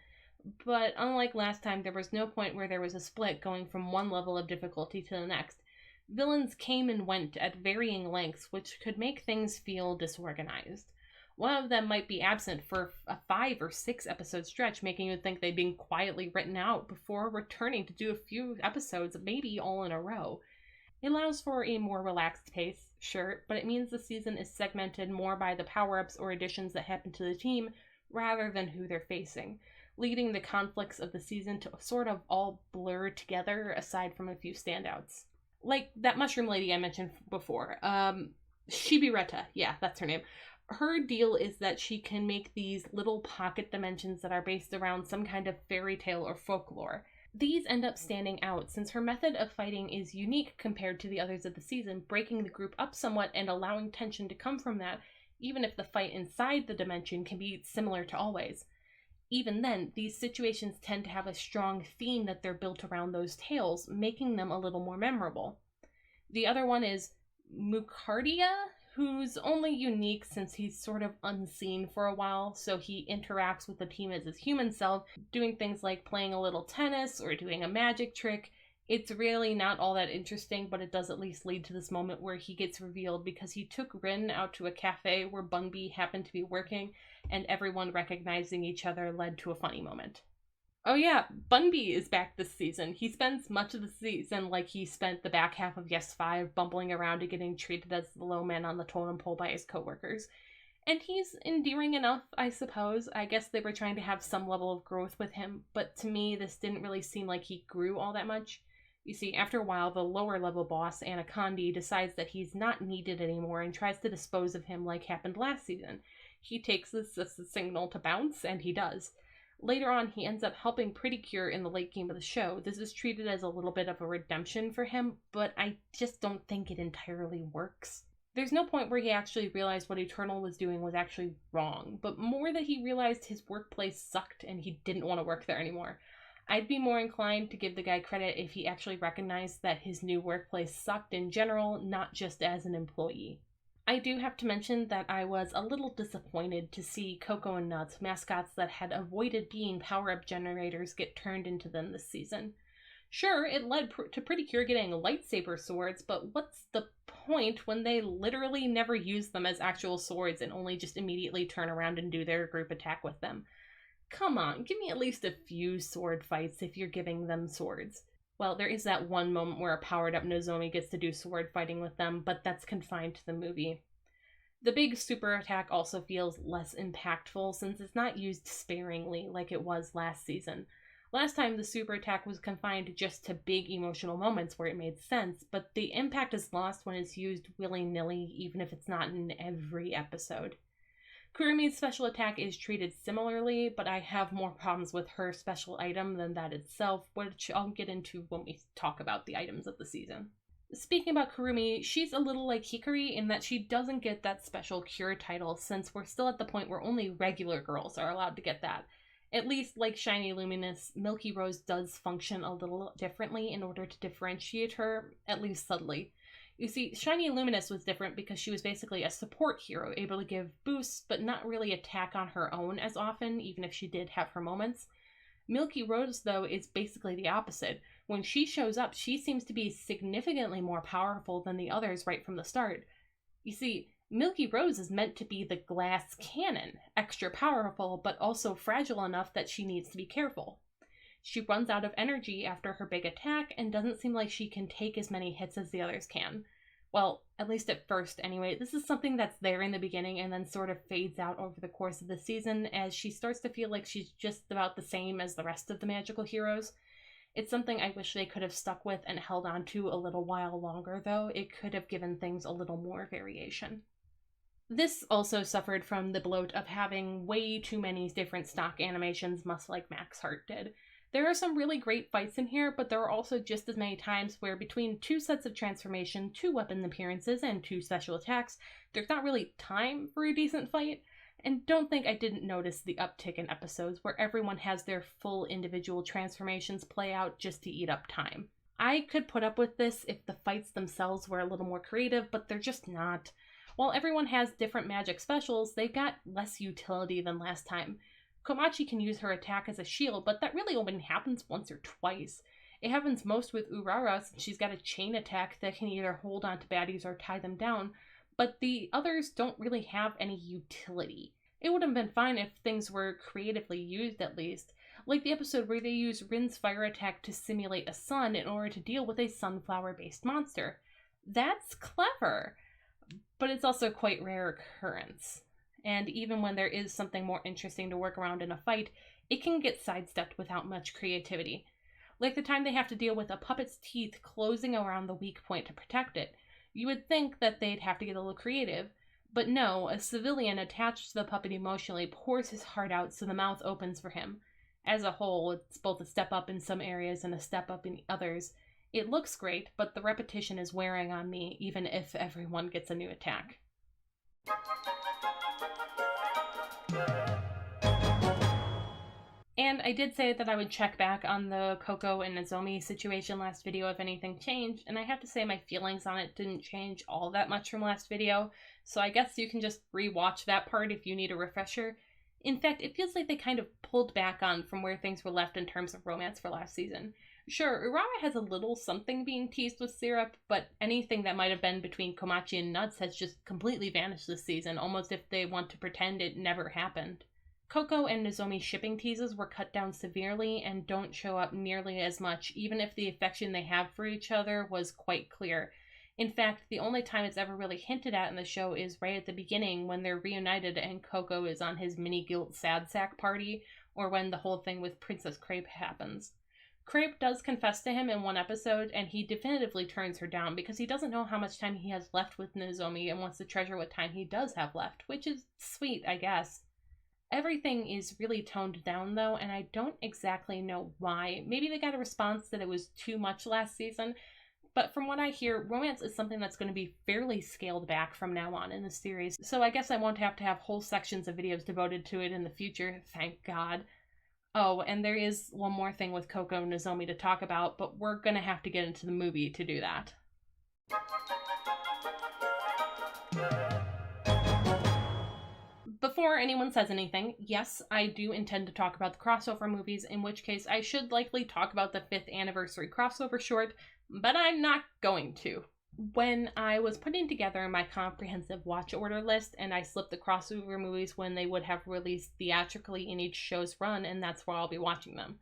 But unlike last time, there was no point where there was a split going from one level of difficulty to the next. Villains came and went at varying lengths, which could make things feel disorganized. One of them might be absent for a 5 or 6 episode stretch, making you think they'd been quietly written out before returning to do a few episodes, maybe all in a row. It allows for a more relaxed pace, sure, but it means the season is segmented more by the power-ups or additions that happen to the team rather than who they're facing, leading the conflicts of the season to sort of all blur together aside from a few standouts. Like that mushroom lady I mentioned before, Shibireta, yeah, that's her name. Her deal is that she can make these little pocket dimensions that are based around some kind of fairy tale or folklore. These end up standing out since her method of fighting is unique compared to the others of the season, breaking the group up somewhat and allowing tension to come from that, even if the fight inside the dimension can be similar to always. Even then, these situations tend to have a strong theme that they're built around those tales, making them a little more memorable. The other one is Mukardia, who's only unique since he's sort of unseen for a while, so he interacts with the team as his human self, doing things like playing a little tennis or doing a magic trick. It's really not all that interesting, but it does at least lead to this moment where he gets revealed because he took Rin out to a cafe where Bunby happened to be working, and everyone recognizing each other led to a funny moment. Oh yeah, Bunby is back this season. He spends much of the season like he spent the back half of Yes 5 bumbling around and getting treated as the low man on the totem pole by his coworkers. And he's endearing enough, I suppose. I guess they were trying to have some level of growth with him, but to me this didn't really seem like he grew all that much. You see, after a while, the lower level boss, Anacondi, decides that he's not needed anymore and tries to dispose of him like happened last season. He takes this as a signal to bounce, and he does. Later on, he ends up helping Precure in the late game of the show. This is treated as a little bit of a redemption for him, but I just don't think it entirely works. There's no point where he actually realized what Eternal was doing was actually wrong, but more that he realized his workplace sucked and he didn't want to work there anymore. I'd be more inclined to give the guy credit if he actually recognized that his new workplace sucked in general, not just as an employee. I do have to mention that I was a little disappointed to see Coco and Nuts, mascots that had avoided being power-up generators, get turned into them this season. Sure, it led to Precure getting lightsaber swords, but what's the point when they literally never use them as actual swords and only just immediately turn around and do their group attack with them? Come on, give me at least a few sword fights if you're giving them swords. Well, there is that one moment where a powered-up Nozomi gets to do sword fighting with them, but that's confined to the movie. The big super attack also feels less impactful since it's not used sparingly like it was last season. Last time, the super attack was confined just to big emotional moments where it made sense, but the impact is lost when it's used willy-nilly, even if it's not in every episode. Kurumi's special attack is treated similarly, but I have more problems with her special item than that itself, which I'll get into when we talk about the items of the season. Speaking about Kurumi, she's a little like Hikari in that she doesn't get that special cure title, since we're still at the point where only regular girls are allowed to get that. At least, like Shiny Luminous, Milky Rose does function a little differently in order to differentiate her, at least subtly. You see, Shiny Luminous was different because she was basically a support hero, able to give boosts, but not really attack on her own as often, even if she did have her moments. Milky Rose, though, is basically the opposite. When she shows up, she seems to be significantly more powerful than the others right from the start. You see, Milky Rose is meant to be the glass cannon, extra powerful, but also fragile enough that she needs to be careful. She runs out of energy after her big attack and doesn't seem like she can take as many hits as the others can. Well, at least at first anyway. This is something that's there in the beginning and then sort of fades out over the course of the season as she starts to feel like she's just about the same as the rest of the magical heroes. It's something I wish they could have stuck with and held on to a little while longer, though. It could have given things a little more variation. This also suffered from the bloat of having way too many different stock animations, much like Max Heart did. There are some really great fights in here, but there are also just as many times where between 2 sets of transformation, 2 weapon appearances, and 2 special attacks, there's not really time for a decent fight. And don't think I didn't notice the uptick in episodes where everyone has their full individual transformations play out just to eat up time. I could put up with this if the fights themselves were a little more creative, but they're just not. While everyone has different magic specials, they've got less utility than last time. Komachi can use her attack as a shield, but that really only happens once or twice. It happens most with Urara since she's got a chain attack that can either hold on to baddies or tie them down, but the others don't really have any utility. It would have been fine if things were creatively used at least, like the episode where they use Rin's fire attack to simulate a sun in order to deal with a sunflower-based monster. That's clever, but it's also quite rare occurrence. And even when there is something more interesting to work around in a fight, it can get sidestepped without much creativity. Like the time they have to deal with a puppet's teeth closing around the weak point to protect it. You would think that they'd have to get a little creative, but no, a civilian attached to the puppet emotionally pours his heart out so the mouth opens for him. As a whole, it's both a step up in some areas and a step up in others. It looks great, but the repetition is wearing on me even if everyone gets a new attack. And I did say that I would check back on the Coco and Nozomi situation last video if anything changed, and I have to say my feelings on it didn't change all that much from last video, so I guess you can just re-watch that part if you need a refresher. In fact, it feels like they kind of pulled back on from where things were left in terms of romance for last season. Sure, Urara has a little something being teased with Syrup, but anything that might have been between Komachi and Nuts has just completely vanished this season, almost if they want to pretend it never happened. Coco and Nozomi shipping teases were cut down severely and don't show up nearly as much, even if the affection they have for each other was quite clear. In fact, the only time it's ever really hinted at in the show is right at the beginning when they're reunited and Coco is on his mini-guilt sad sack party, or when the whole thing with Princess Crepe happens. Crepe does confess to him in one episode, and he definitively turns her down because he doesn't know how much time he has left with Nozomi and wants to treasure what time he does have left, which is sweet, I guess. Everything is really toned down, though, and I don't exactly know why. Maybe they got a response that it was too much last season, but from what I hear, romance is something that's going to be fairly scaled back from now on in the series, so I guess I won't have to have whole sections of videos devoted to it in the future, thank God. Oh, and there is one more thing with Coco and Nozomi to talk about, but we're going to have to get into the movie to do that. Before anyone says anything, yes, I do intend to talk about the crossover movies, in which case I should likely talk about the 5th anniversary crossover short, but I'm not going to. When I was putting together my comprehensive watch order list, and I slipped the crossover movies when they would have released theatrically in each show's run, and that's where I'll be watching them.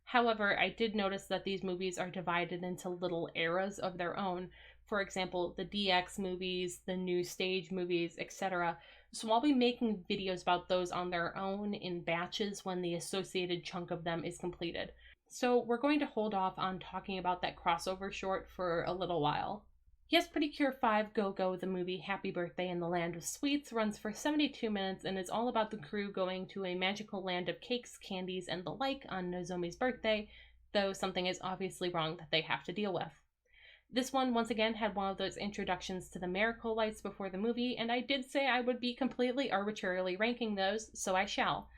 However, I did notice that these movies are divided into little eras of their own. For example, the DX movies, the new stage movies, etc. So I'll be making videos about those on their own in batches when the associated chunk of them is completed. So we're going to hold off on talking about that crossover short for a little while. Yes, Precure 5 GoGo, the movie Happy Birthday in the Land of Sweets, runs for 72 minutes and is all about the crew going to a magical land of cakes, candies, and the like on Nozomi's birthday, though something is obviously wrong that they have to deal with. This one, once again, had one of those introductions to the miracle lights before the movie, and I did say I would be completely arbitrarily ranking those, so I shall.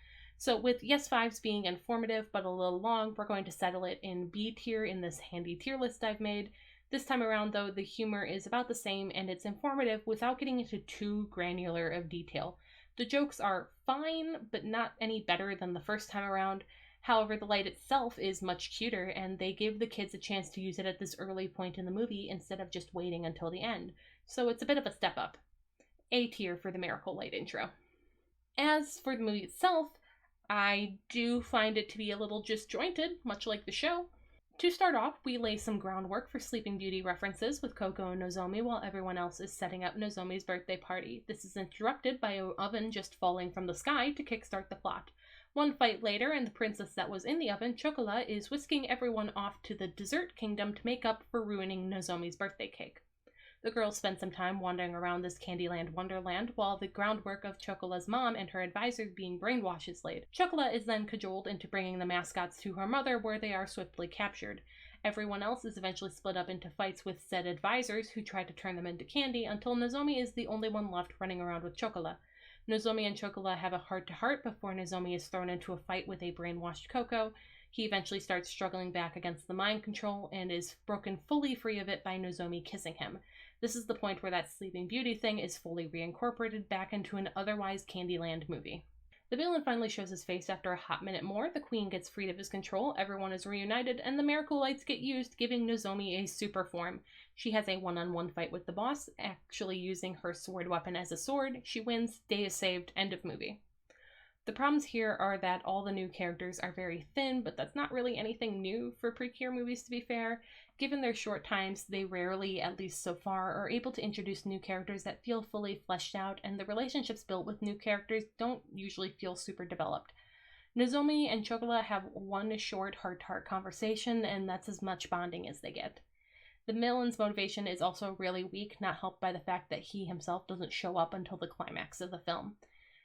So with Yes 5s being informative but a little long, we're going to settle it in B tier in this handy tier list I've made. This time around, though, the humor is about the same and it's informative without getting into too granular of detail. The jokes are fine, but not any better than the first time around. However, the light itself is much cuter, and they give the kids a chance to use it at this early point in the movie instead of just waiting until the end. So it's a bit of a step up. A tier for the Miracle Light intro. As for the movie itself, I do find it to be a little disjointed, much like the show. To start off, we lay some groundwork for Sleeping Beauty references with Coco and Nozomi while everyone else is setting up Nozomi's birthday party. This is interrupted by an oven just falling from the sky to kickstart the plot. One fight later, and the princess that was in the oven, Chocola, is whisking everyone off to the dessert kingdom to make up for ruining Nozomi's birthday cake. The girls spend some time wandering around this Candyland wonderland while the groundwork of Chocola's mom and her advisors being brainwashed is laid. Chocola is then cajoled into bringing the mascots to her mother, where they are swiftly captured. Everyone else is eventually split up into fights with said advisors who try to turn them into candy until Nozomi is the only one left running around with Chocola. Nozomi and Chocola have a heart-to-heart before Nozomi is thrown into a fight with a brainwashed Coco. He eventually starts struggling back against the mind control and is broken fully free of it by Nozomi kissing him. This is the point where that Sleeping Beauty thing is fully reincorporated back into an otherwise Candyland movie. The villain finally shows his face after a hot minute more, the queen gets freed of his control, everyone is reunited, and the miracle lights get used, giving Nozomi a super form. She has a one-on-one fight with the boss, actually using her sword weapon as a sword. She wins, day is saved, end of movie. The problems here are that all the new characters are very thin, but that's not really anything new for Precure movies, to be fair. Given their short times, they rarely, at least so far, are able to introduce new characters that feel fully fleshed out, and the relationships built with new characters don't usually feel super developed. Nozomi and Chocola have one short heart-to-heart conversation, and that's as much bonding as they get. The villain's motivation is also really weak, not helped by the fact that he himself doesn't show up until the climax of the film.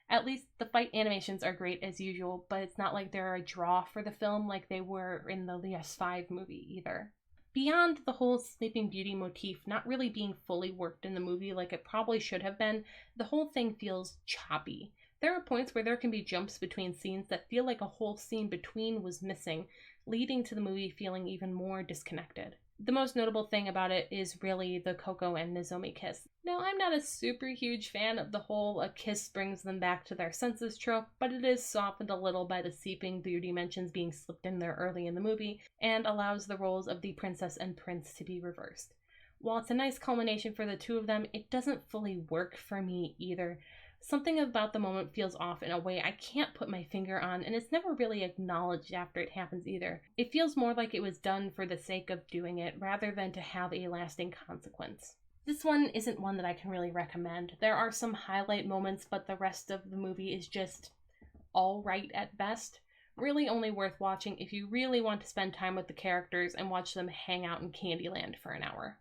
At least the fight animations are great as usual, but it's not like they're a draw for the film like they were in the Yes 5 movie either. Beyond the whole Sleeping Beauty motif not really being fully worked in the movie like it probably should have been, the whole thing feels choppy. There are points where there can be jumps between scenes that feel like a whole scene between was missing, leading to the movie feeling even more disconnected. The most notable thing about it is really the Coco and Nozomi kiss. Now, I'm not a super huge fan of the whole a kiss brings them back to their senses trope, but it is softened a little by the Sleeping Beauty mentions being slipped in there early in the movie, and allows the roles of the princess and prince to be reversed. While it's a nice culmination for the two of them, it doesn't fully work for me either. Something about the moment feels off in a way I can't put my finger on, and it's never really acknowledged after it happens either. It feels more like it was done for the sake of doing it, rather than to have a lasting consequence. This one isn't one that I can really recommend. There are some highlight moments, but the rest of the movie is just alright at best. Really only worth watching if you really want to spend time with the characters and watch them hang out in Candyland for an hour.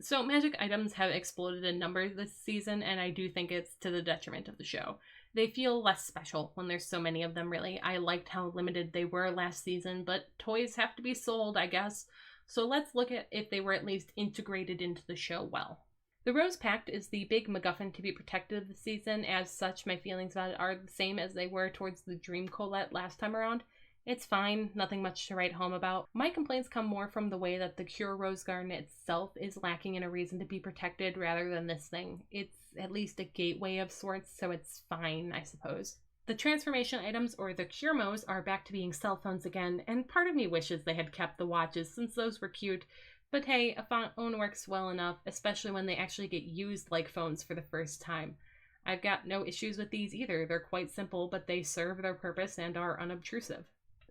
So magic items have exploded in numbers this season, and I do think it's to the detriment of the show. They feel less special when there's so many of them, really. I liked how limited they were last season, but toys have to be sold, I guess. So let's look at if they were at least integrated into the show well. The Rose Pact is the big MacGuffin to be protected this season. As such, my feelings about it are the same as they were towards the Dream Colette last time around. It's fine, nothing much to write home about. My complaints come more from the way that the Cure Rose Garden itself is lacking in a reason to be protected rather than this thing. It's at least a gateway of sorts, so it's fine, I suppose. The transformation items, or the Curemos, are back to being cell phones again, and part of me wishes they had kept the watches since those were cute. But hey, a phone works well enough, especially when they actually get used like phones for the first time. I've got no issues with these either. They're quite simple, but they serve their purpose and are unobtrusive.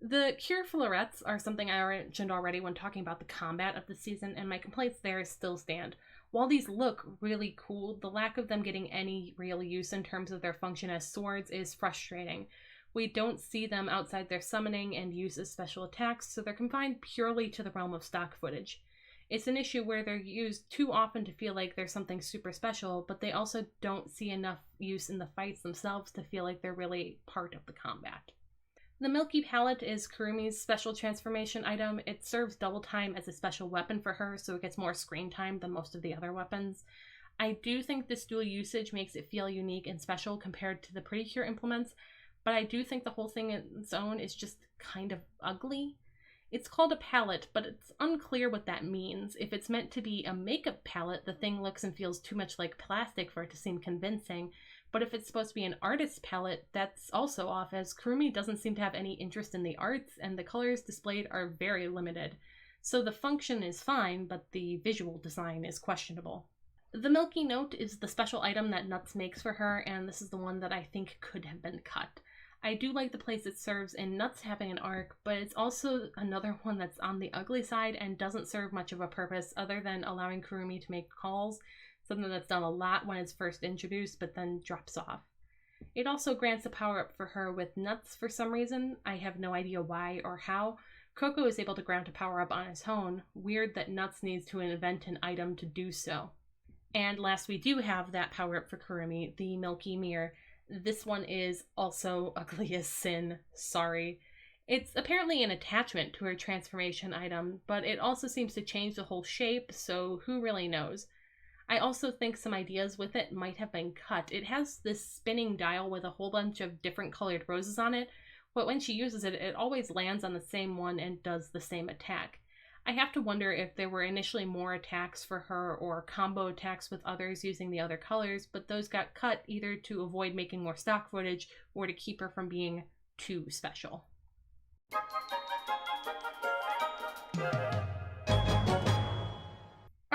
The Cure Florettes are something I mentioned already when talking about the combat of the season, and my complaints there still stand. While these look really cool, the lack of them getting any real use in terms of their function as swords is frustrating. We don't see them outside their summoning and use as special attacks, so they're confined purely to the realm of stock footage. It's an issue where they're used too often to feel like they're something super special, but they also don't see enough use in the fights themselves to feel like they're really part of the combat. The Milky Palette is Kurumi's special transformation item. It serves double time as a special weapon for her, so it gets more screen time than most of the other weapons. I do think this dual usage makes it feel unique and special compared to the Precure implements, but I do think the whole thing in its own is just kind of ugly. It's called a palette, but it's unclear what that means. If it's meant to be a makeup palette, the thing looks and feels too much like plastic for it to seem convincing. But if it's supposed to be an artist's palette, that's also off, as Kurumi doesn't seem to have any interest in the arts, and the colors displayed are very limited. So the function is fine, but the visual design is questionable. The Milky Note is the special item that Nuts makes for her, and this is the one that I think could have been cut. I do like the place it serves in Nuts having an arc, but it's also another one that's on the ugly side and doesn't serve much of a purpose other than allowing Kurumi to make calls, something that's done a lot when it's first introduced but then drops off. It also grants a power-up for her with Nuts for some reason. I have no idea why or how. Coco is able to grant a power-up on his own. Weird that Nuts needs to invent an item to do so. And last, we do have that power-up for Kurumi, the Milky Mirror. This one is also ugly as sin, sorry. It's apparently an attachment to her transformation item, but it also seems to change the whole shape, so who really knows? I also think some ideas with it might have been cut. It has this spinning dial with a whole bunch of different colored roses on it, but when she uses it, it always lands on the same one and does the same attack. I have to wonder if there were initially more attacks for her or combo attacks with others using the other colors, but those got cut either to avoid making more stock footage or to keep her from being too special.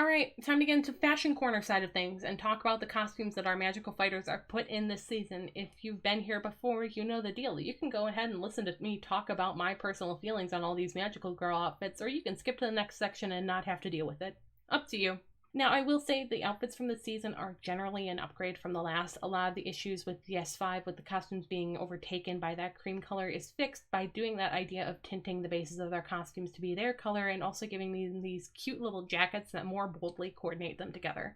Alright, time to get into fashion corner side of things and talk about the costumes that our magical fighters are put in this season. If you've been here before, you know the deal. You can go ahead and listen to me talk about my personal feelings on all these magical girl outfits, or you can skip to the next section and not have to deal with it. Up to you. Now, I will say the outfits from this season are generally an upgrade from the last. A lot of the issues with the S5 with the costumes being overtaken by that cream color is fixed by doing that idea of tinting the bases of their costumes to be their color and also giving them these cute little jackets that more boldly coordinate them together.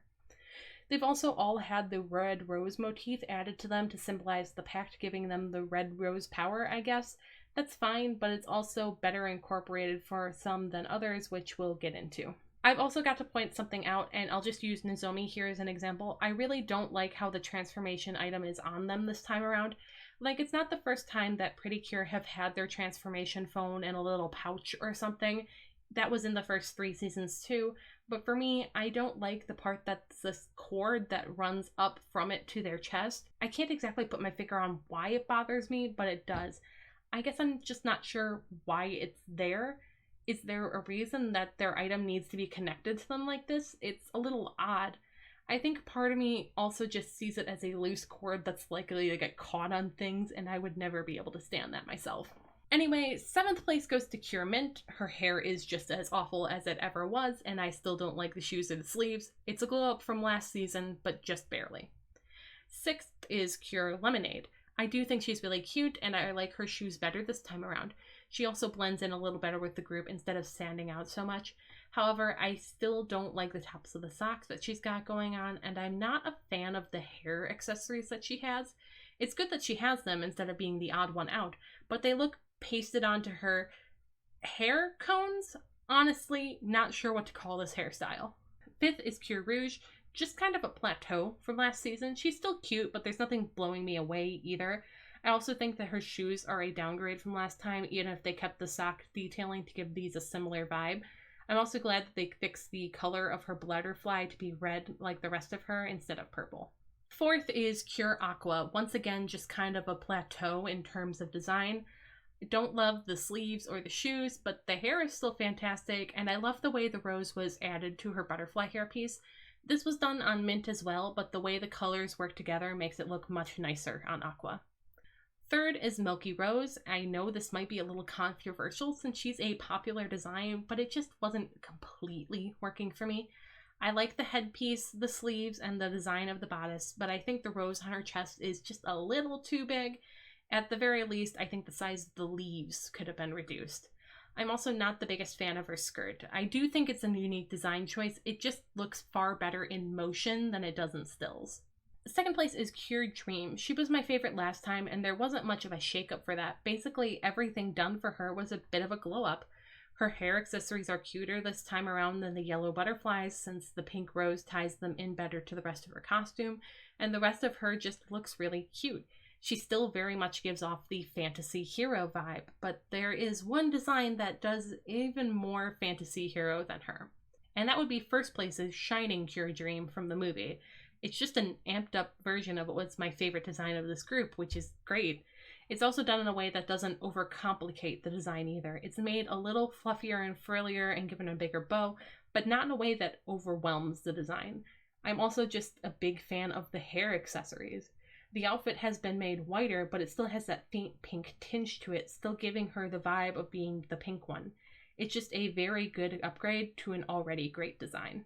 They've also all had the red rose motif added to them to symbolize the pact, giving them the red rose power, I guess. That's fine, but it's also better incorporated for some than others, which we'll get into. I've also got to point something out, and I'll just use Nozomi here as an example. I really don't like how the transformation item is on them this time around. Like, it's not the first time that Precure have had their transformation phone in a little pouch or something. That was in the first 3 seasons too, but for me, I don't like the part that's this cord that runs up from it to their chest. I can't exactly put my finger on why it bothers me, but it does. I guess I'm just not sure why it's there. Is there a reason that their item needs to be connected to them like this? It's a little odd. I think part of me also just sees it as a loose cord that's likely to get caught on things, and I would never be able to stand that myself. Anyway, 7th place goes to Cure Mint. Her hair is just as awful as it ever was, and I still don't like the shoes or the sleeves. It's a glow up from last season, but just barely. 6th is Cure Lemonade. I do think she's really cute, and I like her shoes better this time around. She also blends in a little better with the group instead of standing out so much. However, I still don't like the tops of the socks that she's got going on, and I'm not a fan of the hair accessories that she has. It's good that she has them instead of being the odd one out, but they look pasted onto her hair cones. Honestly, not sure what to call this hairstyle. 5th is Cure Rouge. Just kind of a plateau from last season. She's still cute, but there's nothing blowing me away either. I also think that her shoes are a downgrade from last time, even if they kept the sock detailing to give these a similar vibe. I'm also glad that they fixed the color of her butterfly to be red like the rest of her instead of purple. 4th is Cure Aqua. Once again, just kind of a plateau in terms of design. I don't love the sleeves or the shoes, but the hair is still fantastic, and I love the way the rose was added to her butterfly hairpiece. This was done on Mint as well, but the way the colors work together makes it look much nicer on Aqua. 3rd is Milky Rose. I know this might be a little controversial since she's a popular design, but it just wasn't completely working for me. I like the headpiece, the sleeves, and the design of the bodice, but I think the rose on her chest is just a little too big. At the very least, I think the size of the leaves could have been reduced. I'm also not the biggest fan of her skirt. I do think it's a unique design choice. It just looks far better in motion than it does in stills. Second place is Cured Dream. She was my favorite last time, and there wasn't much of a shakeup for that. Basically, everything done for her was a bit of a glow up. Her hair accessories are cuter this time around than the yellow butterflies, since the pink rose ties them in better to the rest of her costume, and the rest of her just looks really cute. She still very much gives off the fantasy hero vibe, but there is one design that does even more fantasy hero than her. And that would be first place's Shining Cure Dream from the movie. It's just an amped up version of what's my favorite design of this group, which is great. It's also done in a way that doesn't overcomplicate the design either. It's made a little fluffier and frillier and given a bigger bow, but not in a way that overwhelms the design. I'm also just a big fan of the hair accessories. The outfit has been made whiter, but it still has that faint pink tinge to it, still giving her the vibe of being the pink one. It's just a very good upgrade to an already great design.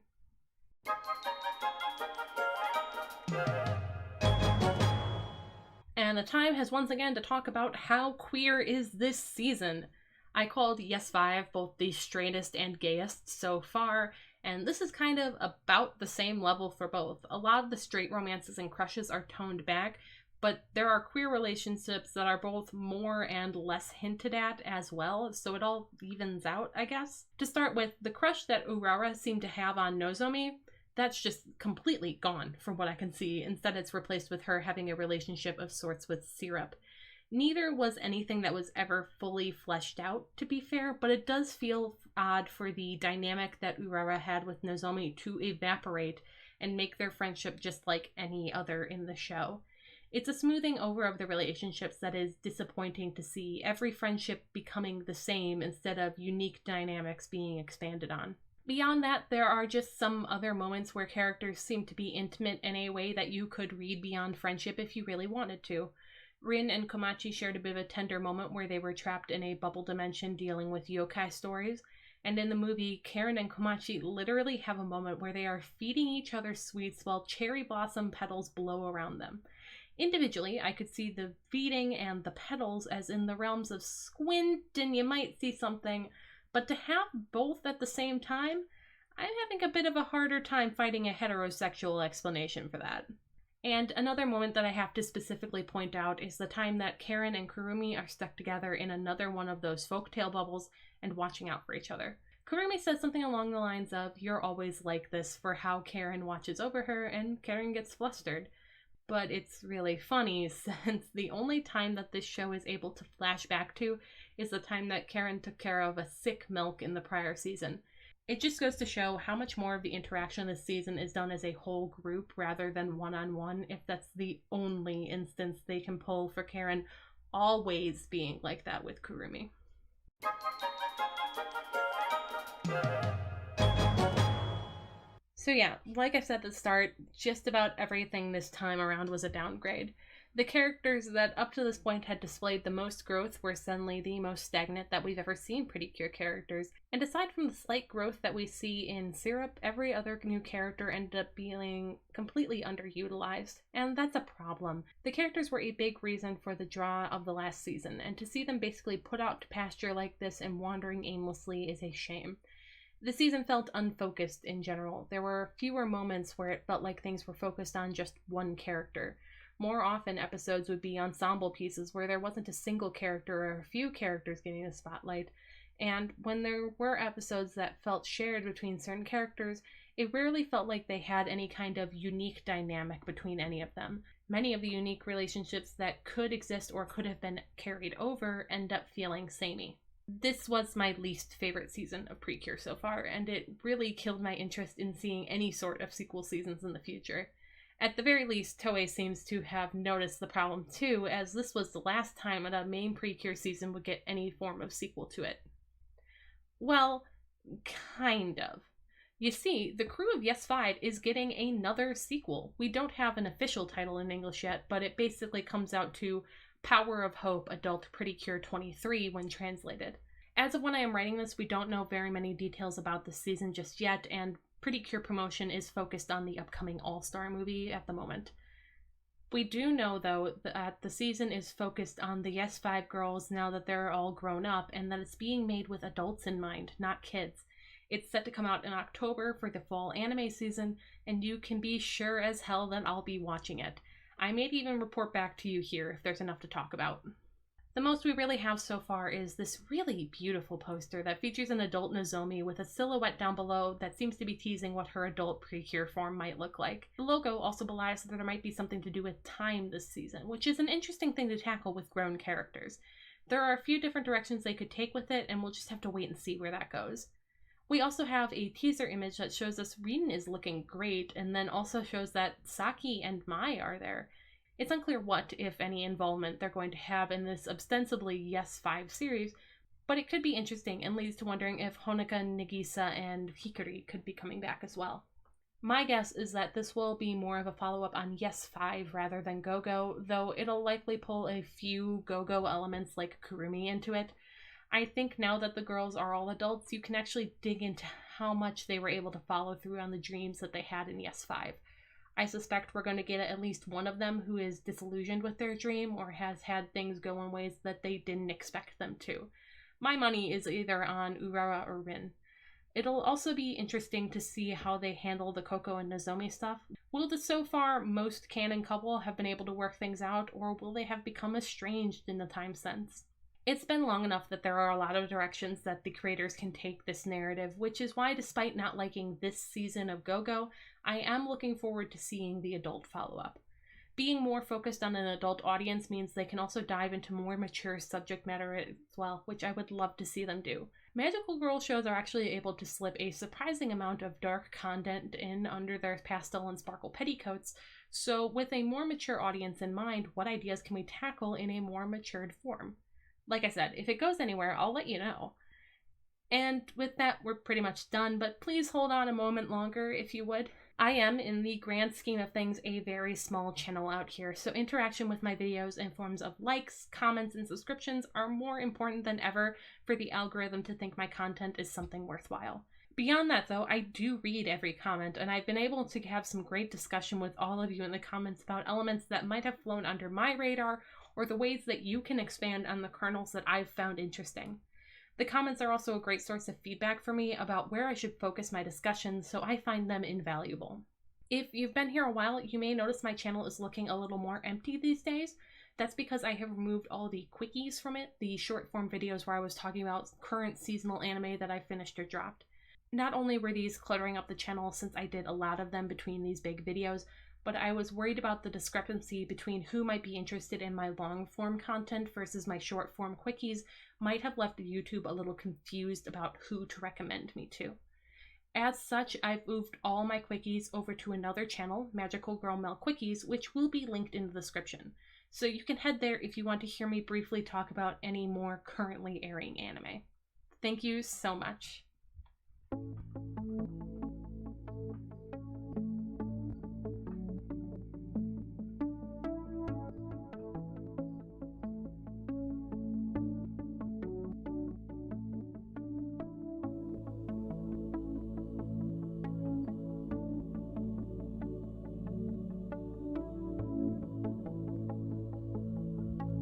And the time has once again to talk about how queer is this season. I called Yes 5 both the straightest and gayest so far, and this is kind of about the same level for both. A lot of the straight romances and crushes are toned back, but there are queer relationships that are both more and less hinted at as well, so it all evens out, I guess. To start with, the crush that Urara seemed to have on Nozomi, that's just completely gone from what I can see. Instead, it's replaced with her having a relationship of sorts with Syrup. Neither was anything that was ever fully fleshed out, to be fair, but it does feel odd for the dynamic that Urara had with Nozomi to evaporate and make their friendship just like any other in the show. It's a smoothing over of the relationships that is disappointing to see, every friendship becoming the same instead of unique dynamics being expanded on. Beyond that, there are just some other moments where characters seem to be intimate in a way that you could read beyond friendship if you really wanted to. Rin and Komachi shared a bit of a tender moment where they were trapped in a bubble dimension dealing with yokai stories, and in the movie, Karen and Komachi literally have a moment where they are feeding each other sweets while cherry blossom petals blow around them. Individually, I could see the feeding and the petals as in the realms of squint and you might see something, but to have both at the same time, I'm having a bit of a harder time finding a heterosexual explanation for that. And another moment that I have to specifically point out is the time that Karen and Kurumi are stuck together in another one of those folktale bubbles and watching out for each other. Kurumi says something along the lines of, "You're always like this," for how Karen watches over her and Karen gets flustered. But it's really funny since the only time that this show is able to flash back to is the time that Karen took care of a sick Milk in the prior season. It just goes to show how much more of the interaction this season is done as a whole group rather than one-on-one, if that's the only instance they can pull for Karen always being like that with Kurumi. So yeah, like I said at the start, just about everything this time around was a downgrade. The characters that up to this point had displayed the most growth were suddenly the most stagnant that we've ever seen Precure characters, and aside from the slight growth that we see in Syrup, every other new character ended up being completely underutilized, and that's a problem. The characters were a big reason for the draw of the last season, and to see them basically put out to pasture like this and wandering aimlessly is a shame. The season felt unfocused in general. There were fewer moments where it felt like things were focused on just one character. More often, episodes would be ensemble pieces where there wasn't a single character or a few characters getting the spotlight. And when there were episodes that felt shared between certain characters, it rarely felt like they had any kind of unique dynamic between any of them. Many of the unique relationships that could exist or could have been carried over end up feeling samey. This was my least favorite season of Precure so far, and it really killed my interest in seeing any sort of sequel seasons in the future. At the very least, Toei seems to have noticed the problem too, as this was the last time that a main Precure season would get any form of sequel to it. Well, kind of. You see, the crew of Yes 5 is getting another sequel. We don't have an official title in English yet, but it basically comes out to Power of Hope Adult Precure 23 when translated. As of when I am writing this, we don't know very many details about the season just yet, and Precure promotion is focused on the upcoming All-Star movie at the moment. We do know, though, that the season is focused on the Yes 5 girls now that they're all grown up, and that it's being made with adults in mind, not kids. It's set to come out in October for the fall anime season, and you can be sure as hell that I'll be watching it. I may even report back to you here if there's enough to talk about. The most we really have so far is this really beautiful poster that features an adult Nozomi with a silhouette down below that seems to be teasing what her adult Precure form might look like. The logo also belies that there might be something to do with time this season, which is an interesting thing to tackle with grown characters. There are a few different directions they could take with it, and we'll just have to wait and see where that goes. We also have a teaser image that shows us Rin is looking great, and then also shows that Saki and Mai are there. It's unclear what, if any, involvement they're going to have in this ostensibly Yes 5 series, but it could be interesting and leads to wondering if Honoka, Nagisa, and Hikari could be coming back as well. My guess is that this will be more of a follow-up on Yes 5 rather than GoGo, though it'll likely pull a few GoGo elements like Kurumi into it. I think now that the girls are all adults, you can actually dig into how much they were able to follow through on the dreams that they had in Yes 5. I suspect we're going to get at least one of them who is disillusioned with their dream or has had things go in ways that they didn't expect them to. My money is either on Urara or Rin. It'll also be interesting to see how they handle the Koko and Nozomi stuff. Will the so far most canon couple have been able to work things out, or will they have become estranged in the time since? It's been long enough that there are a lot of directions that the creators can take this narrative, which is why, despite not liking this season of GoGo, I am looking forward to seeing the adult follow-up. Being more focused on an adult audience means they can also dive into more mature subject matter as well, which I would love to see them do. Magical Girl shows are actually able to slip a surprising amount of dark content in under their pastel and sparkle petticoats, so with a more mature audience in mind, what ideas can we tackle in a more matured form? Like I said, if it goes anywhere, I'll let you know. And with that, we're pretty much done, but please hold on a moment longer if you would. I am, in the grand scheme of things, a very small channel out here, so interaction with my videos in forms of likes, comments, and subscriptions are more important than ever for the algorithm to think my content is something worthwhile. Beyond that, though, I do read every comment, and I've been able to have some great discussion with all of you in the comments about elements that might have flown under my radar, or the ways that you can expand on the kernels that I've found interesting. The comments are also a great source of feedback for me about where I should focus my discussions, so I find them invaluable. If you've been here a while, you may notice my channel is looking a little more empty these days. That's because I have removed all the quickies from it, the short form videos where I was talking about current seasonal anime that I finished or dropped. Not only were these cluttering up the channel since I did a lot of them between these big videos, but I was worried about the discrepancy between who might be interested in my long-form content versus my short-form quickies might have left YouTube a little confused about who to recommend me to. As such, I've moved all my quickies over to another channel, Magical Girl Mel Quickies, which will be linked in the description. So you can head there if you want to hear me briefly talk about any more currently airing anime. Thank you so much.